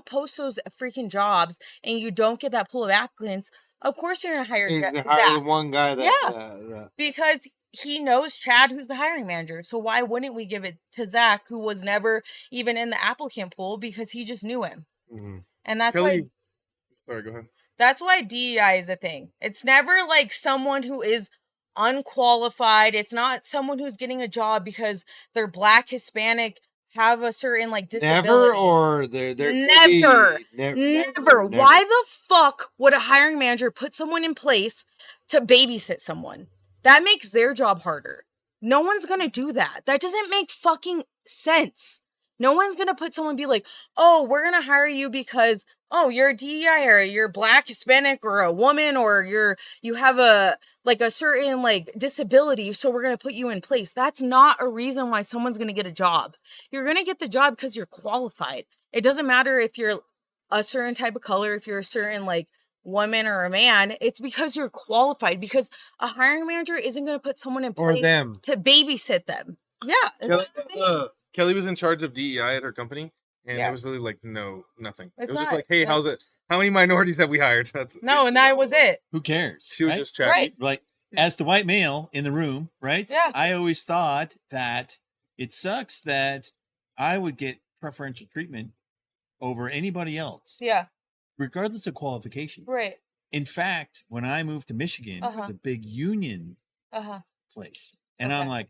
post those freaking jobs and you don't get that pool of applicants, of course you're gonna hire They Zach. hire the one guy that Yeah. Because he knows Chad, who's the hiring manager. So why wouldn't we give it to Zach, who was never even in the applicant pool because he just knew him? And that's Kelly, sorry, go ahead. That's why DEI is a thing. It's never like someone who is unqualified. It's not someone who's getting a job because they're Black, Hispanic, have a certain like disability. Never or they're Never. Never. Why the fuck would a hiring manager put someone in place to babysit someone? That makes their job harder. No one's gonna do that. That doesn't make fucking sense. No one's going to put someone be like, oh, we're going to hire you because, oh, you're a DEI or you're Black, Hispanic, or a woman, or you have a certain like disability, so we're going to put you in place. That's not a reason why someone's going to get a job. You're going to get the job because you're qualified. It doesn't matter if you're a certain type of color, if you're a certain like woman or a man, it's because you're qualified, because a hiring manager isn't going to put someone in place to babysit them. Yeah. Kelly was in charge of DEI at her company, and Yeah. it was literally like, no, nothing. It's it was just not. like, hey, how's it? How many minorities have we hired? That's No, and that was it. Who cares? She would right? just check. Right. Like, as the white male in the room, right? Yeah. I always thought that it sucks that I would get preferential treatment over anybody else, Yeah. regardless of qualification. Right. In fact, when I moved to Michigan, it was a big union place. And I'm like,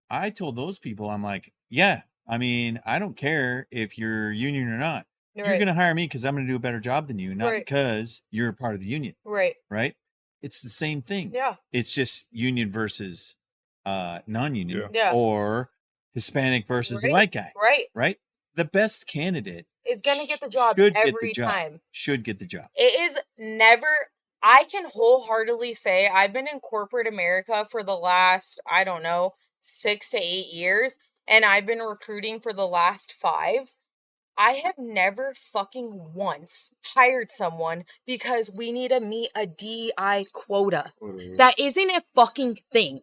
I told those people, I'm like, yeah, I mean, I don't care if you're union or not. You're going to hire me because I'm going to do a better job than you, not because you're a part of the union. Right. Right? It's the same thing. Yeah. It's just union versus non-union, Yeah. or Hispanic versus the white guy. Right. Right? The best candidate is going to get the job every time. Should get the job. It is never, I can wholeheartedly say I've been in corporate America for the last, I don't know, 6 to 8 years, and I've been recruiting for the last 5. I have never fucking once hired someone because we need to meet a DEI quota. That isn't a fucking thing.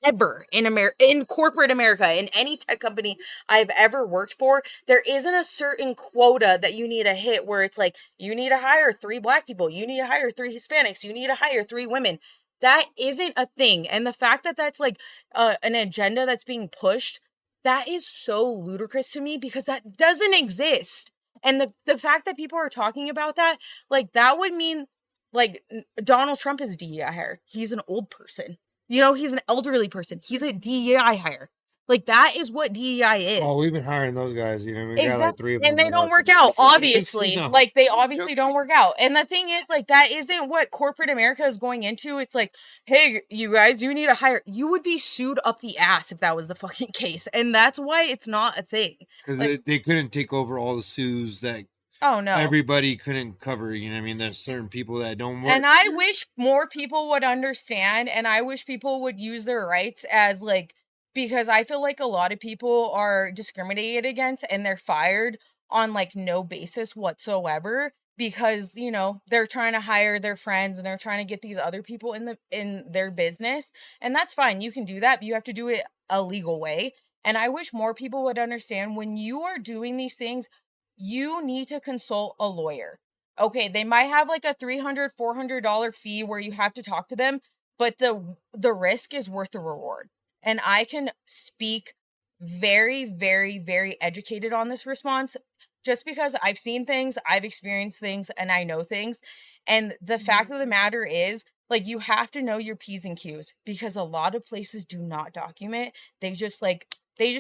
Ever in corporate America, in any tech company I've ever worked for, there isn't a certain quota that you need to hit where it's like, you need to hire 3 Black people, you need to hire 3 Hispanics, you need to hire 3 women. That isn't a thing. And the fact that that's like an agenda that's being pushed, that is so ludicrous to me, because that doesn't exist. And the fact that people are talking about that, like, that would mean like Donald Trump is DEI hire. He's an old person. You know, he's an elderly person. He's a DEI hire. Like, that is what DEI is. Oh, we've been hiring those guys. You know, we got like 3 of them. And they don't work out, obviously. No. Like, they obviously don't work out. And the thing is, like, that isn't what corporate America is going into. It's like, hey, you guys, you need to hire. You would be sued up the ass if that was the fucking case. And that's why it's not a thing. Because Like, they couldn't take over all the sues that oh, no. everybody couldn't cover. You know what I mean? There's certain people that don't work. And I wish more people would understand, and I wish people would use their rights as, like, because I feel like a lot of people are discriminated against and they're fired on, like, no basis whatsoever, because, you know, they're trying to hire their friends and they're trying to get these other people in their business. And that's fine. You can do that, but you have to do it a legal way. And I wish more people would understand, when you are doing these things, you need to consult a lawyer. Okay, they might have like a $300, $400 fee where you have to talk to them, but the risk is worth the reward. And I can speak very, very, very educated on this response, just because I've seen things, I've experienced things, and I know things. And the fact of the matter is, like, you have to know your P's and Q's, because a lot of places do not document. They just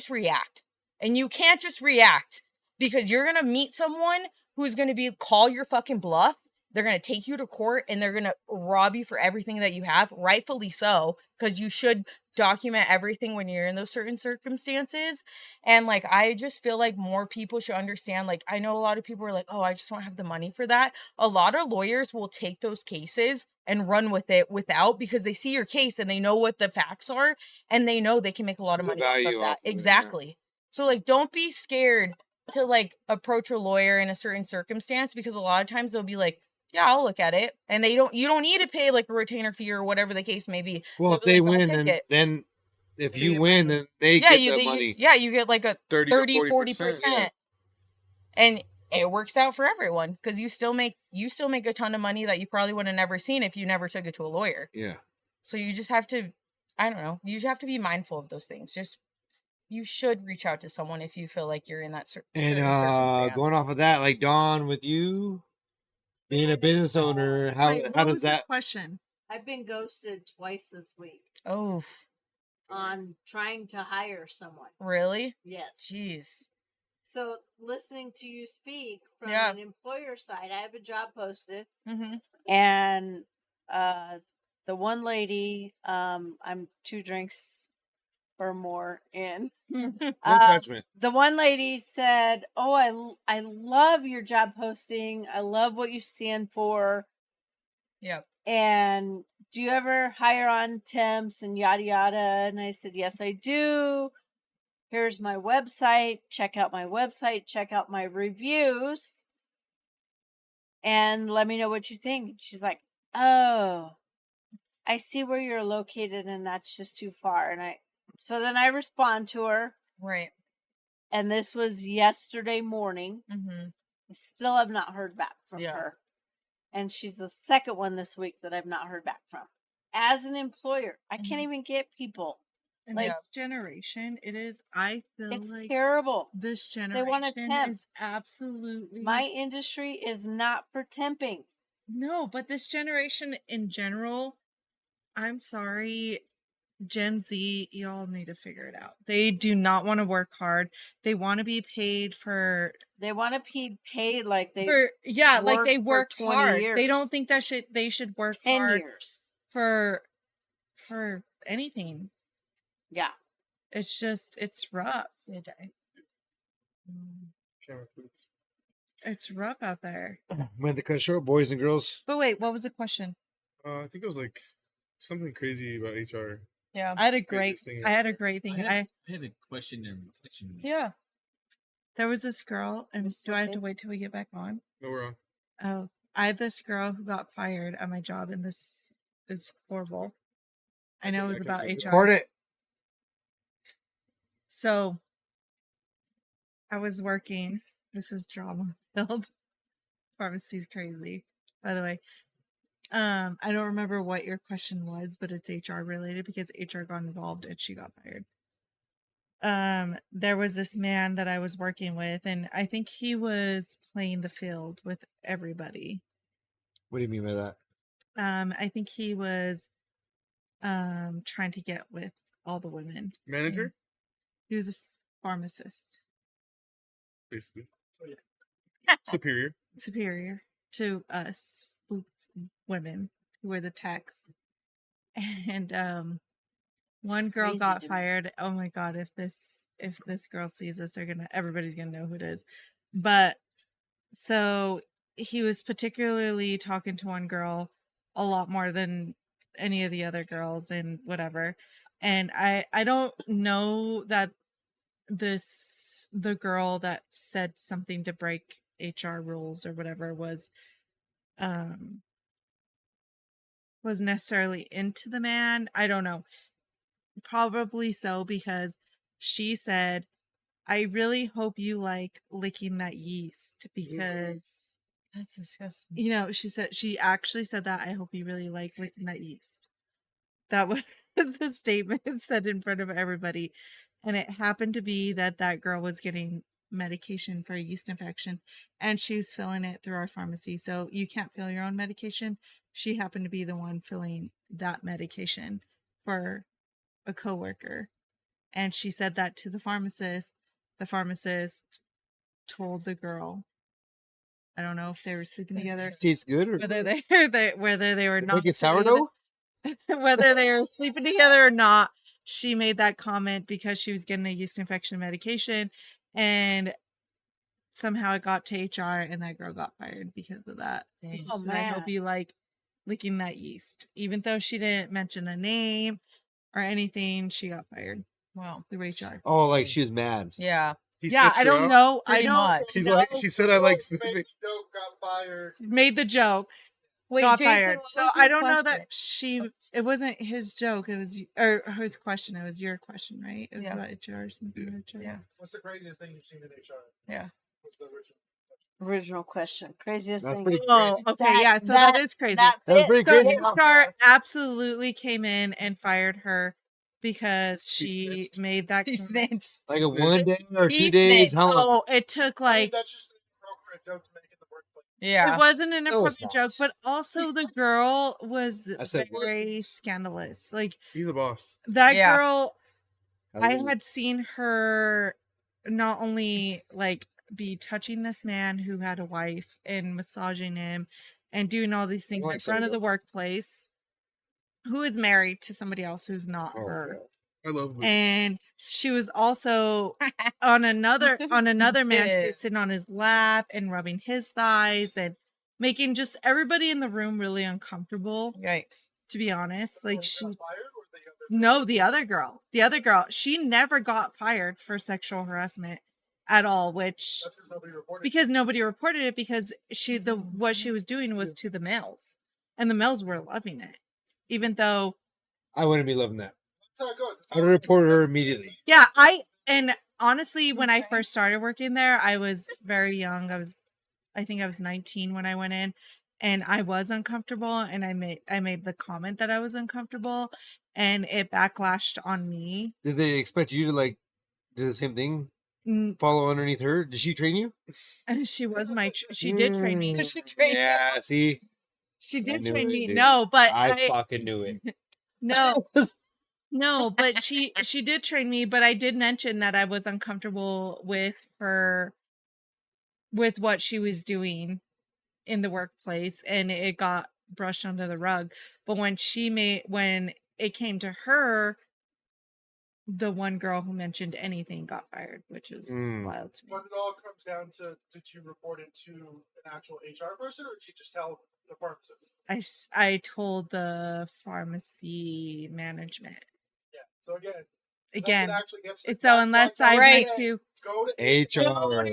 react. And you can't just react, because you're going to meet someone who's going to call your fucking bluff. They're going to take you to court and they're going to rob you for everything that you have, rightfully so, because you should document everything when you're in those certain circumstances. And, like, I just feel like more people should understand. Like, I know a lot of people are like, oh, I just don't have the money for that. A lot of lawyers will take those cases and run with it without, because they see your case and they know what the facts are and they know they can make a lot of money off of that. Exactly. So, like, don't be scared to, like, approach a lawyer in a certain circumstance, because a lot of times they'll be like, yeah, I'll look at it. And you don't need to pay like a retainer fee or whatever the case may be. Well, if they win, then if you win, then they get the money. You get like a 30-40%. And it works out for everyone, because you still make a ton of money that you probably would have never seen if you never took it to a lawyer. Yeah. So you just have to, I don't know, you have to be mindful of those things. Just, you should reach out to someone if you feel like you're in that certain circumstance. Going off of that, like, Dawn, with you being a business owner, how does that question? I've been ghosted twice this week. Oh, on trying to hire someone. Really? Yes. Jeez. So listening to you speak from Yeah. an employer side, I have a job posted, Mm-hmm. and the one lady, I'm 2 drinks or more in. No Uh, judgment. the one lady said, "Oh, I love your job posting. I love what you stand for. Yep. And do you ever hire on temps and yada yada?" And I said, "Yes, I do. Here's my website. Check out my website. Check out my reviews. And let me know what you think." And she's like, "Oh, I see where you're located, and that's just too far." And so then I respond to her, Right. and this was yesterday morning. Mm-hmm. I still have not heard back from Yeah. her. And she's the second one this week that I've not heard back from. As an employer, I can't even get people. And Like, this generation, it is. I feel it's like terrible. this They want a generation temp. is absolutely My industry is not for temping. no. But this generation in general, I'm sorry, Gen Z, y'all need to figure it out. They do not want to work hard. They want to be paid for They want to be paid like they like they worked for work 20 hard. years. They don't think that they should work 10 hard years. for anything. Yeah. It's just it's rough. It's rough out there. We had to cut short, boys and girls. But wait, what was the question? I think it was like something crazy about HR. Yeah. I had a great thing. I had a great thing. I had a question and reflection. Yeah. There was this girl, and What's do the I have to tip? wait till we get back on? No, we're on. Oh, I had this girl who got fired at my job, and this is horrible. I know it was about HR. Record it. So I was working. This is drama filled. Pharmacy's crazy, by the way. I don't remember what your question was, but it's HR related because HR got involved and she got fired. There was this man that I was working with, and I think he was playing the field with everybody. What do you mean by that? I think he was trying to get with all the women. Manager, He was a pharmacist. basically. Superior. Superior to us women who were the techs. And one girl crazy got to me. fired. Oh my god, if this girl sees this, everybody's gonna know who it is. But so he was particularly talking to one girl a lot more than any of the other girls and whatever. And I don't know that the girl that said something to break HR rules or whatever was necessarily into the man. I don't know. Probably so, because she said, "I really hope you like licking that yeast," because That's disgusting. she actually said that, "I hope you really like licking that yeast." That was the statement said in front of everybody. And it happened to be that girl was getting medication for a yeast infection, and she's filling it through our pharmacy. So you can't fill your own medication. She happened to be the one filling that medication for a coworker. And she said that to the pharmacist. The pharmacist told the girl, I don't know if they were sleeping together, Tastes good or whether they were not make it sleeping sourdough? together- whether they were sleeping together or not. She made that comment because she was getting a yeast infection medication, and somehow it got to HR, and that girl got fired because of that. And she Oh, said, "I hope man. you like licking that yeast," even though she didn't mention a name or anything. She got fired. Wow. Through HR. Oh, like she was mad. Yeah. He Yeah, stitched I her don't up. know. I Pretty don't much. She's know. like, she said, "I like." Made the joke, got fired. Made the joke. Wait, got Jason, fired. what So was I your don't know question? that it wasn't his joke. It was or his question. It was your question, right? It was Yeah. about HR or something. Yeah. HR. Yeah. What's the craziest thing you've seen in HR? Yeah. What's the original? Original question. Craziest That's thing. pretty Oh, crazy. okay, yeah. So that is crazy. That That's fits. pretty So crazy. HR absolutely came in and fired her because She she snitched. made that. He snitched. Like a Snitch. 1 day or He 2 days? snitched. How long? Oh, it took I mean, like that's just an appropriate joke to make in the workplace. Yeah. it wasn't an No, it's appropriate joke, not. but also the girl was I said worse very things. scandalous. Like He's the boss. that Yeah. girl, I Hallelujah. had seen her not only like be touching this man who had a wife and massaging him and doing all these things in like front of the sourdough. workplace, who is married to somebody else who's not Oh, her. God. I love it. and she was also on another man who was sitting on his lap and rubbing his thighs and making just everybody in the room really uncomfortable. Yikes. To be honest, like she. Fired or the other? No, the other girl, she never got fired for sexual harassment at all, which That's because nobody reported. because nobody reported it because what she was doing was to the males, and the males were loving it, even though I wouldn't be loving that. That's how it goes. I would report her immediately. yeah, and honestly, when I first started working there, I was very young. I think I was 19 when I went in, and I was uncomfortable, and I made the comment that I was uncomfortable, and it backlashed on me. Did they expect you to like do the same thing? Mm, Follow underneath her? Did she train you? And she was she did train me. She trained Yeah, see? She did knew train it, me. dude. No, but I fucking knew it. no, but she did train me, but I did mention that I was uncomfortable with what she was doing in the workplace, and it got brushed under the rug. But when it came to her, the one girl who mentioned anything got fired, which is wild to me. But it all comes down to, did you report it to an actual HR person, or did you just tell the pharmacist? I told the pharmacy management. Yeah. So again, Again, it actually gets to so unless I Right. went to go to Go HR. to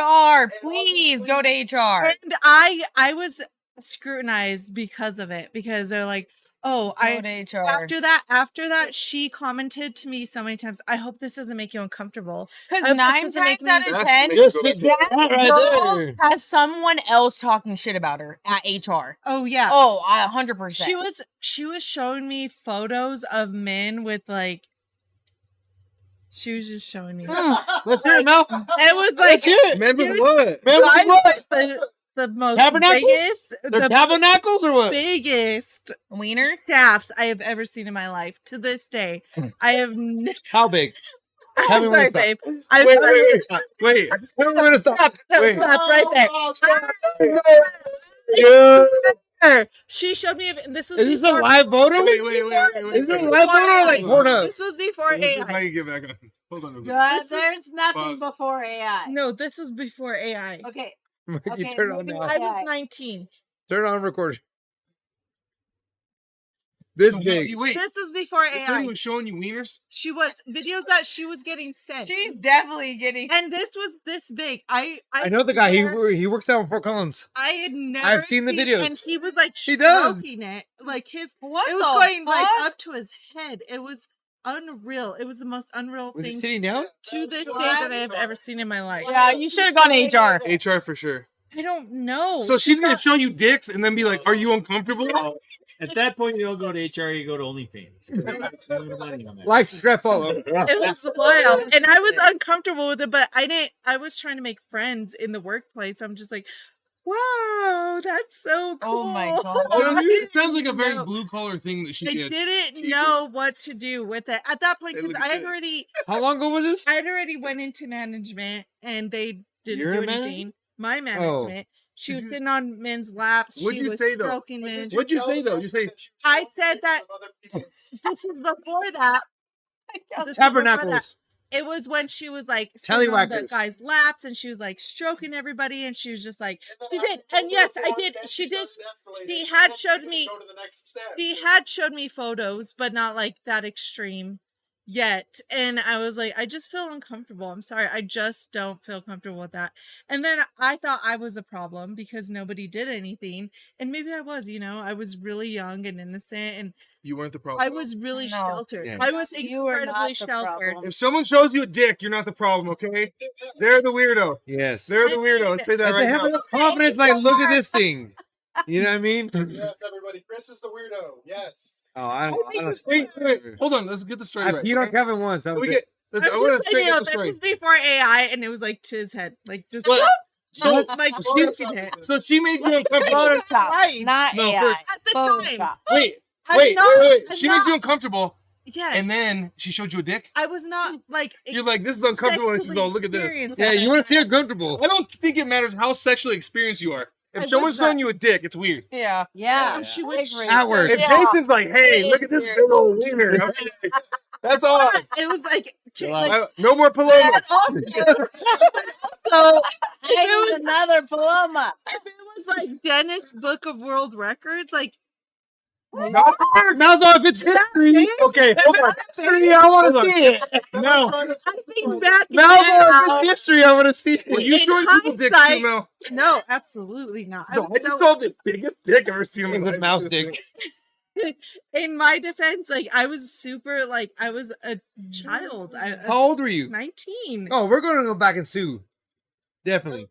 HR. Please go to HR. and I was scrutinized because of it, because they're like, oh, Go to HR. after that she commented to me so many times, I hope this doesn't make you uncomfortable. Because I hope this 9 doesn't make times me- out of 10, Just the that right girl there. has someone else talking shit about her at HR. Oh yeah. Oh, 100%. She was showing me photos of men with like, she was just showing me. Let's hear it, Mel. It was like, Remember dude, what? the most Tabernacles? biggest, They're the tabernacles or what? biggest Wieners? staffs I have ever seen in my life. To this day, I have. How big? Tell me when Sorry, to stop. babe. Wait. Tell me when to stop. Wait. Stop right there. Yeah. She showed me. This was Is this a before- live photo? Wait. Is it a live photo or like Pornhub? This was before AI. you get back on. Hold on. There's nothing Pause. before AI. No, this was before AI. Okay. You Okay, turn it on maybe now. I was AI. 19. Turn it on record. This big. Wait. This was before This lady AI. was showing you wieners? She was videos that she was getting sent. She's definitely getting. And this was this big. I I know the guy. swear He works out in Fort Collins. I had never. I've seen the videos. and he was like He does. stroking it, like his. What It was the going like fuck? up to his head. It was unreal. It was the most unreal Was he thing sitting down? to this day that I have ever seen in my life. Yeah, you should have gone to HR. HR for sure. I don't know. So she's gonna show you dicks and then be like, "Are you uncomfortable?" At that point, you don't go to HR, you go to OnlyFans. 'Cause they make so much money on that. Like, subscribe, follow. It was wild, and I was uncomfortable with it, but I didn't. I was trying to make friends in the workplace. I'm just like, wow, that's so cool. Oh my God. It sounds like a very No. blue collar thing that she I did. didn't know what to do with it at that point Hey, because look at I had this. already, How long ago was this? I had already went into management, and they didn't Your do manager? anything. My management. She Did was you- sitting on men's laps. What'd she you was say, though? stroking men. What'd you say though? You say I said that this was before that. This was before that. Tabernacles. It was when she was like sitting on the Tallywhackers. guy's laps, and she was like stroking everybody, and she was just like, she did, and yes, I did. She did. She had showed me. She had showed me photos, but not like that extreme yet. And I was like, I just feel uncomfortable. I'm sorry, I just don't feel comfortable with that. And then I thought I was a problem because nobody did anything, and maybe I was. I was really young and innocent, and you weren't the problem. I was really No. sheltered. Yeah. I was You were incredibly not the sheltered. problem. If someone shows you a dick, you're not the problem, okay? They're the weirdo. Yes. They're the weirdo. Let's say that If right they have now. enough confidence, like, look at this thing. You know what I mean? Yes, everybody. Chris is the weirdo. Yes. Oh, I don't. Wait. Hold on. Let's get the story I right. peed on okay? Kevin once. That was We it. get. I'm I want to just saying, straighten up the this story. was before AI, and it was like to his head, like just What? so So, like she, stroking it. so she made you uncomfortable. Photoshop, Right. not No, AI. first- At the time. Photoshop. Wait. I'm Wait. not- She I'm made you not- uncomfortable, Yes. and then she showed you a dick. I was not like. You're like, this is uncomfortable, and she's sexually all, look at this. experienced Yeah, at you that want to see her time. comfortable. I don't think it matters how sexually experienced you are. If I someone's was showing not. you a dick, it's weird. Yeah. Yeah. She I was agree. Outward. If Yeah. Jason's like, hey, look at this big old wiener, I'm like, That's all. It was like, No more Palomas. Also, so I need another Paloma. if it was like Dennis Book of World Records, like Mouth off, it's history. Okay, hold on. History, I want to see it. No. I think back Mouth now, off, it's history, I want to see it. Well, you In showing people dicks too, hindsight- Mel? no, absolutely not. I No, was I just so- called it biggest dick I've ever seen in It's my a life. mouth dick. in my defense, like I was super, like I was a child. How old were you? 19. Oh, we're going to go back and sue. Definitely.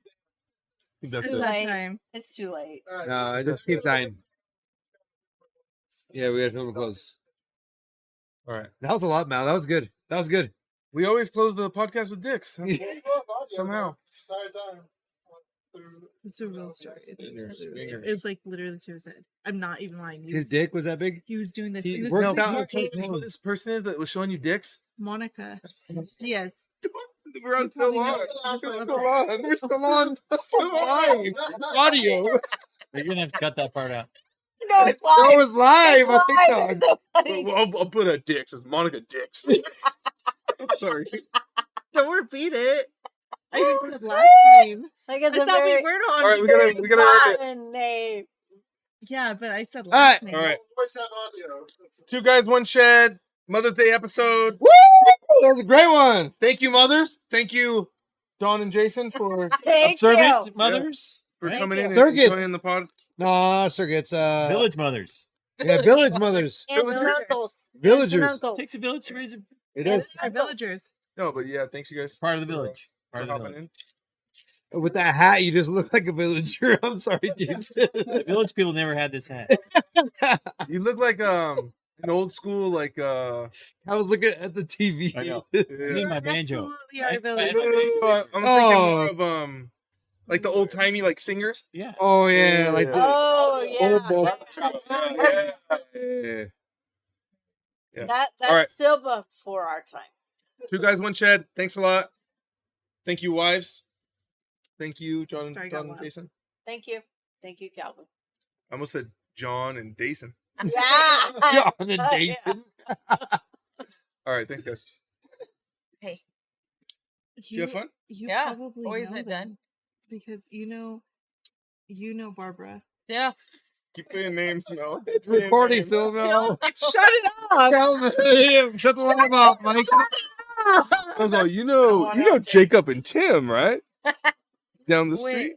That's Too it. late. Time. It's too late. No, I just keep dying. Yeah, we got to film it close. All right. That was a lot, Mal. That was good. That was good. We always close the podcast with dicks. Somehow. It's a real story. It's a Fingers, real fingers. story. It's like literally to his head. I'm not even lying. His dick was that big? He was doing this. He this worked is out- Mar- Tell us who this person is that was showing you dicks. Monica. Yes. We're on Probably still on. not. We're still on. We're still on. Still live. Audio. You're gonna have to cut that part out. No, it's That live. was live on It's TikTok. live. It's so funny. I'll put a dicks. It's Monica Dicks. I'm sorry. Don't repeat it. I just said last name. Like I it's a thought very we were on. All right, we very gotta earn it. fun name. Yeah, but I said All last right, name. All right. Always have audio. Two guys, one shed. Mother's Day episode. Woo! That was a great one. Thank you, mothers. Thank you, Dawn and Jason, for Thank Observant you. mothers, coming in and Surrogate. joining the pod. No, circuits. village mothers. Yeah, village mothers. Aunts and Villagers. uncles. Villagers. Aunts and uncles. Takes a village to raise a It Our is. villagers. No, but yeah, thanks you guys. part of the village. For Part of the hopping village. in. With that hat, you just look like a villager. I'm sorry, Jason. The village people never had this hat. You look like an old school like I was looking at the TV. I know. yeah. I need my banjo. Absolutely our I- village. I'm thinking more of like the old timey like singers. Yeah. Oh yeah, like the Oh yeah. old boy. Yeah. Yeah. That's All right. still before our time. Two guys, one shed. Thanks a lot. Thank you, wives. Thank you, John, Sorry, got John and loud. Jason. Thank you. Thank you, Calvin. I almost said John and Jason. Yeah. John and Oh, yeah. Jason. All right, thanks guys. Hey, You have fun? You Yeah, probably always know had them done. because you know Barbara. yeah. Keep saying names, no. It's recording still, no. Shut it off. Calvin, shut the live off, Mike. I was all, you know Jacob and Tim, right? Down the street.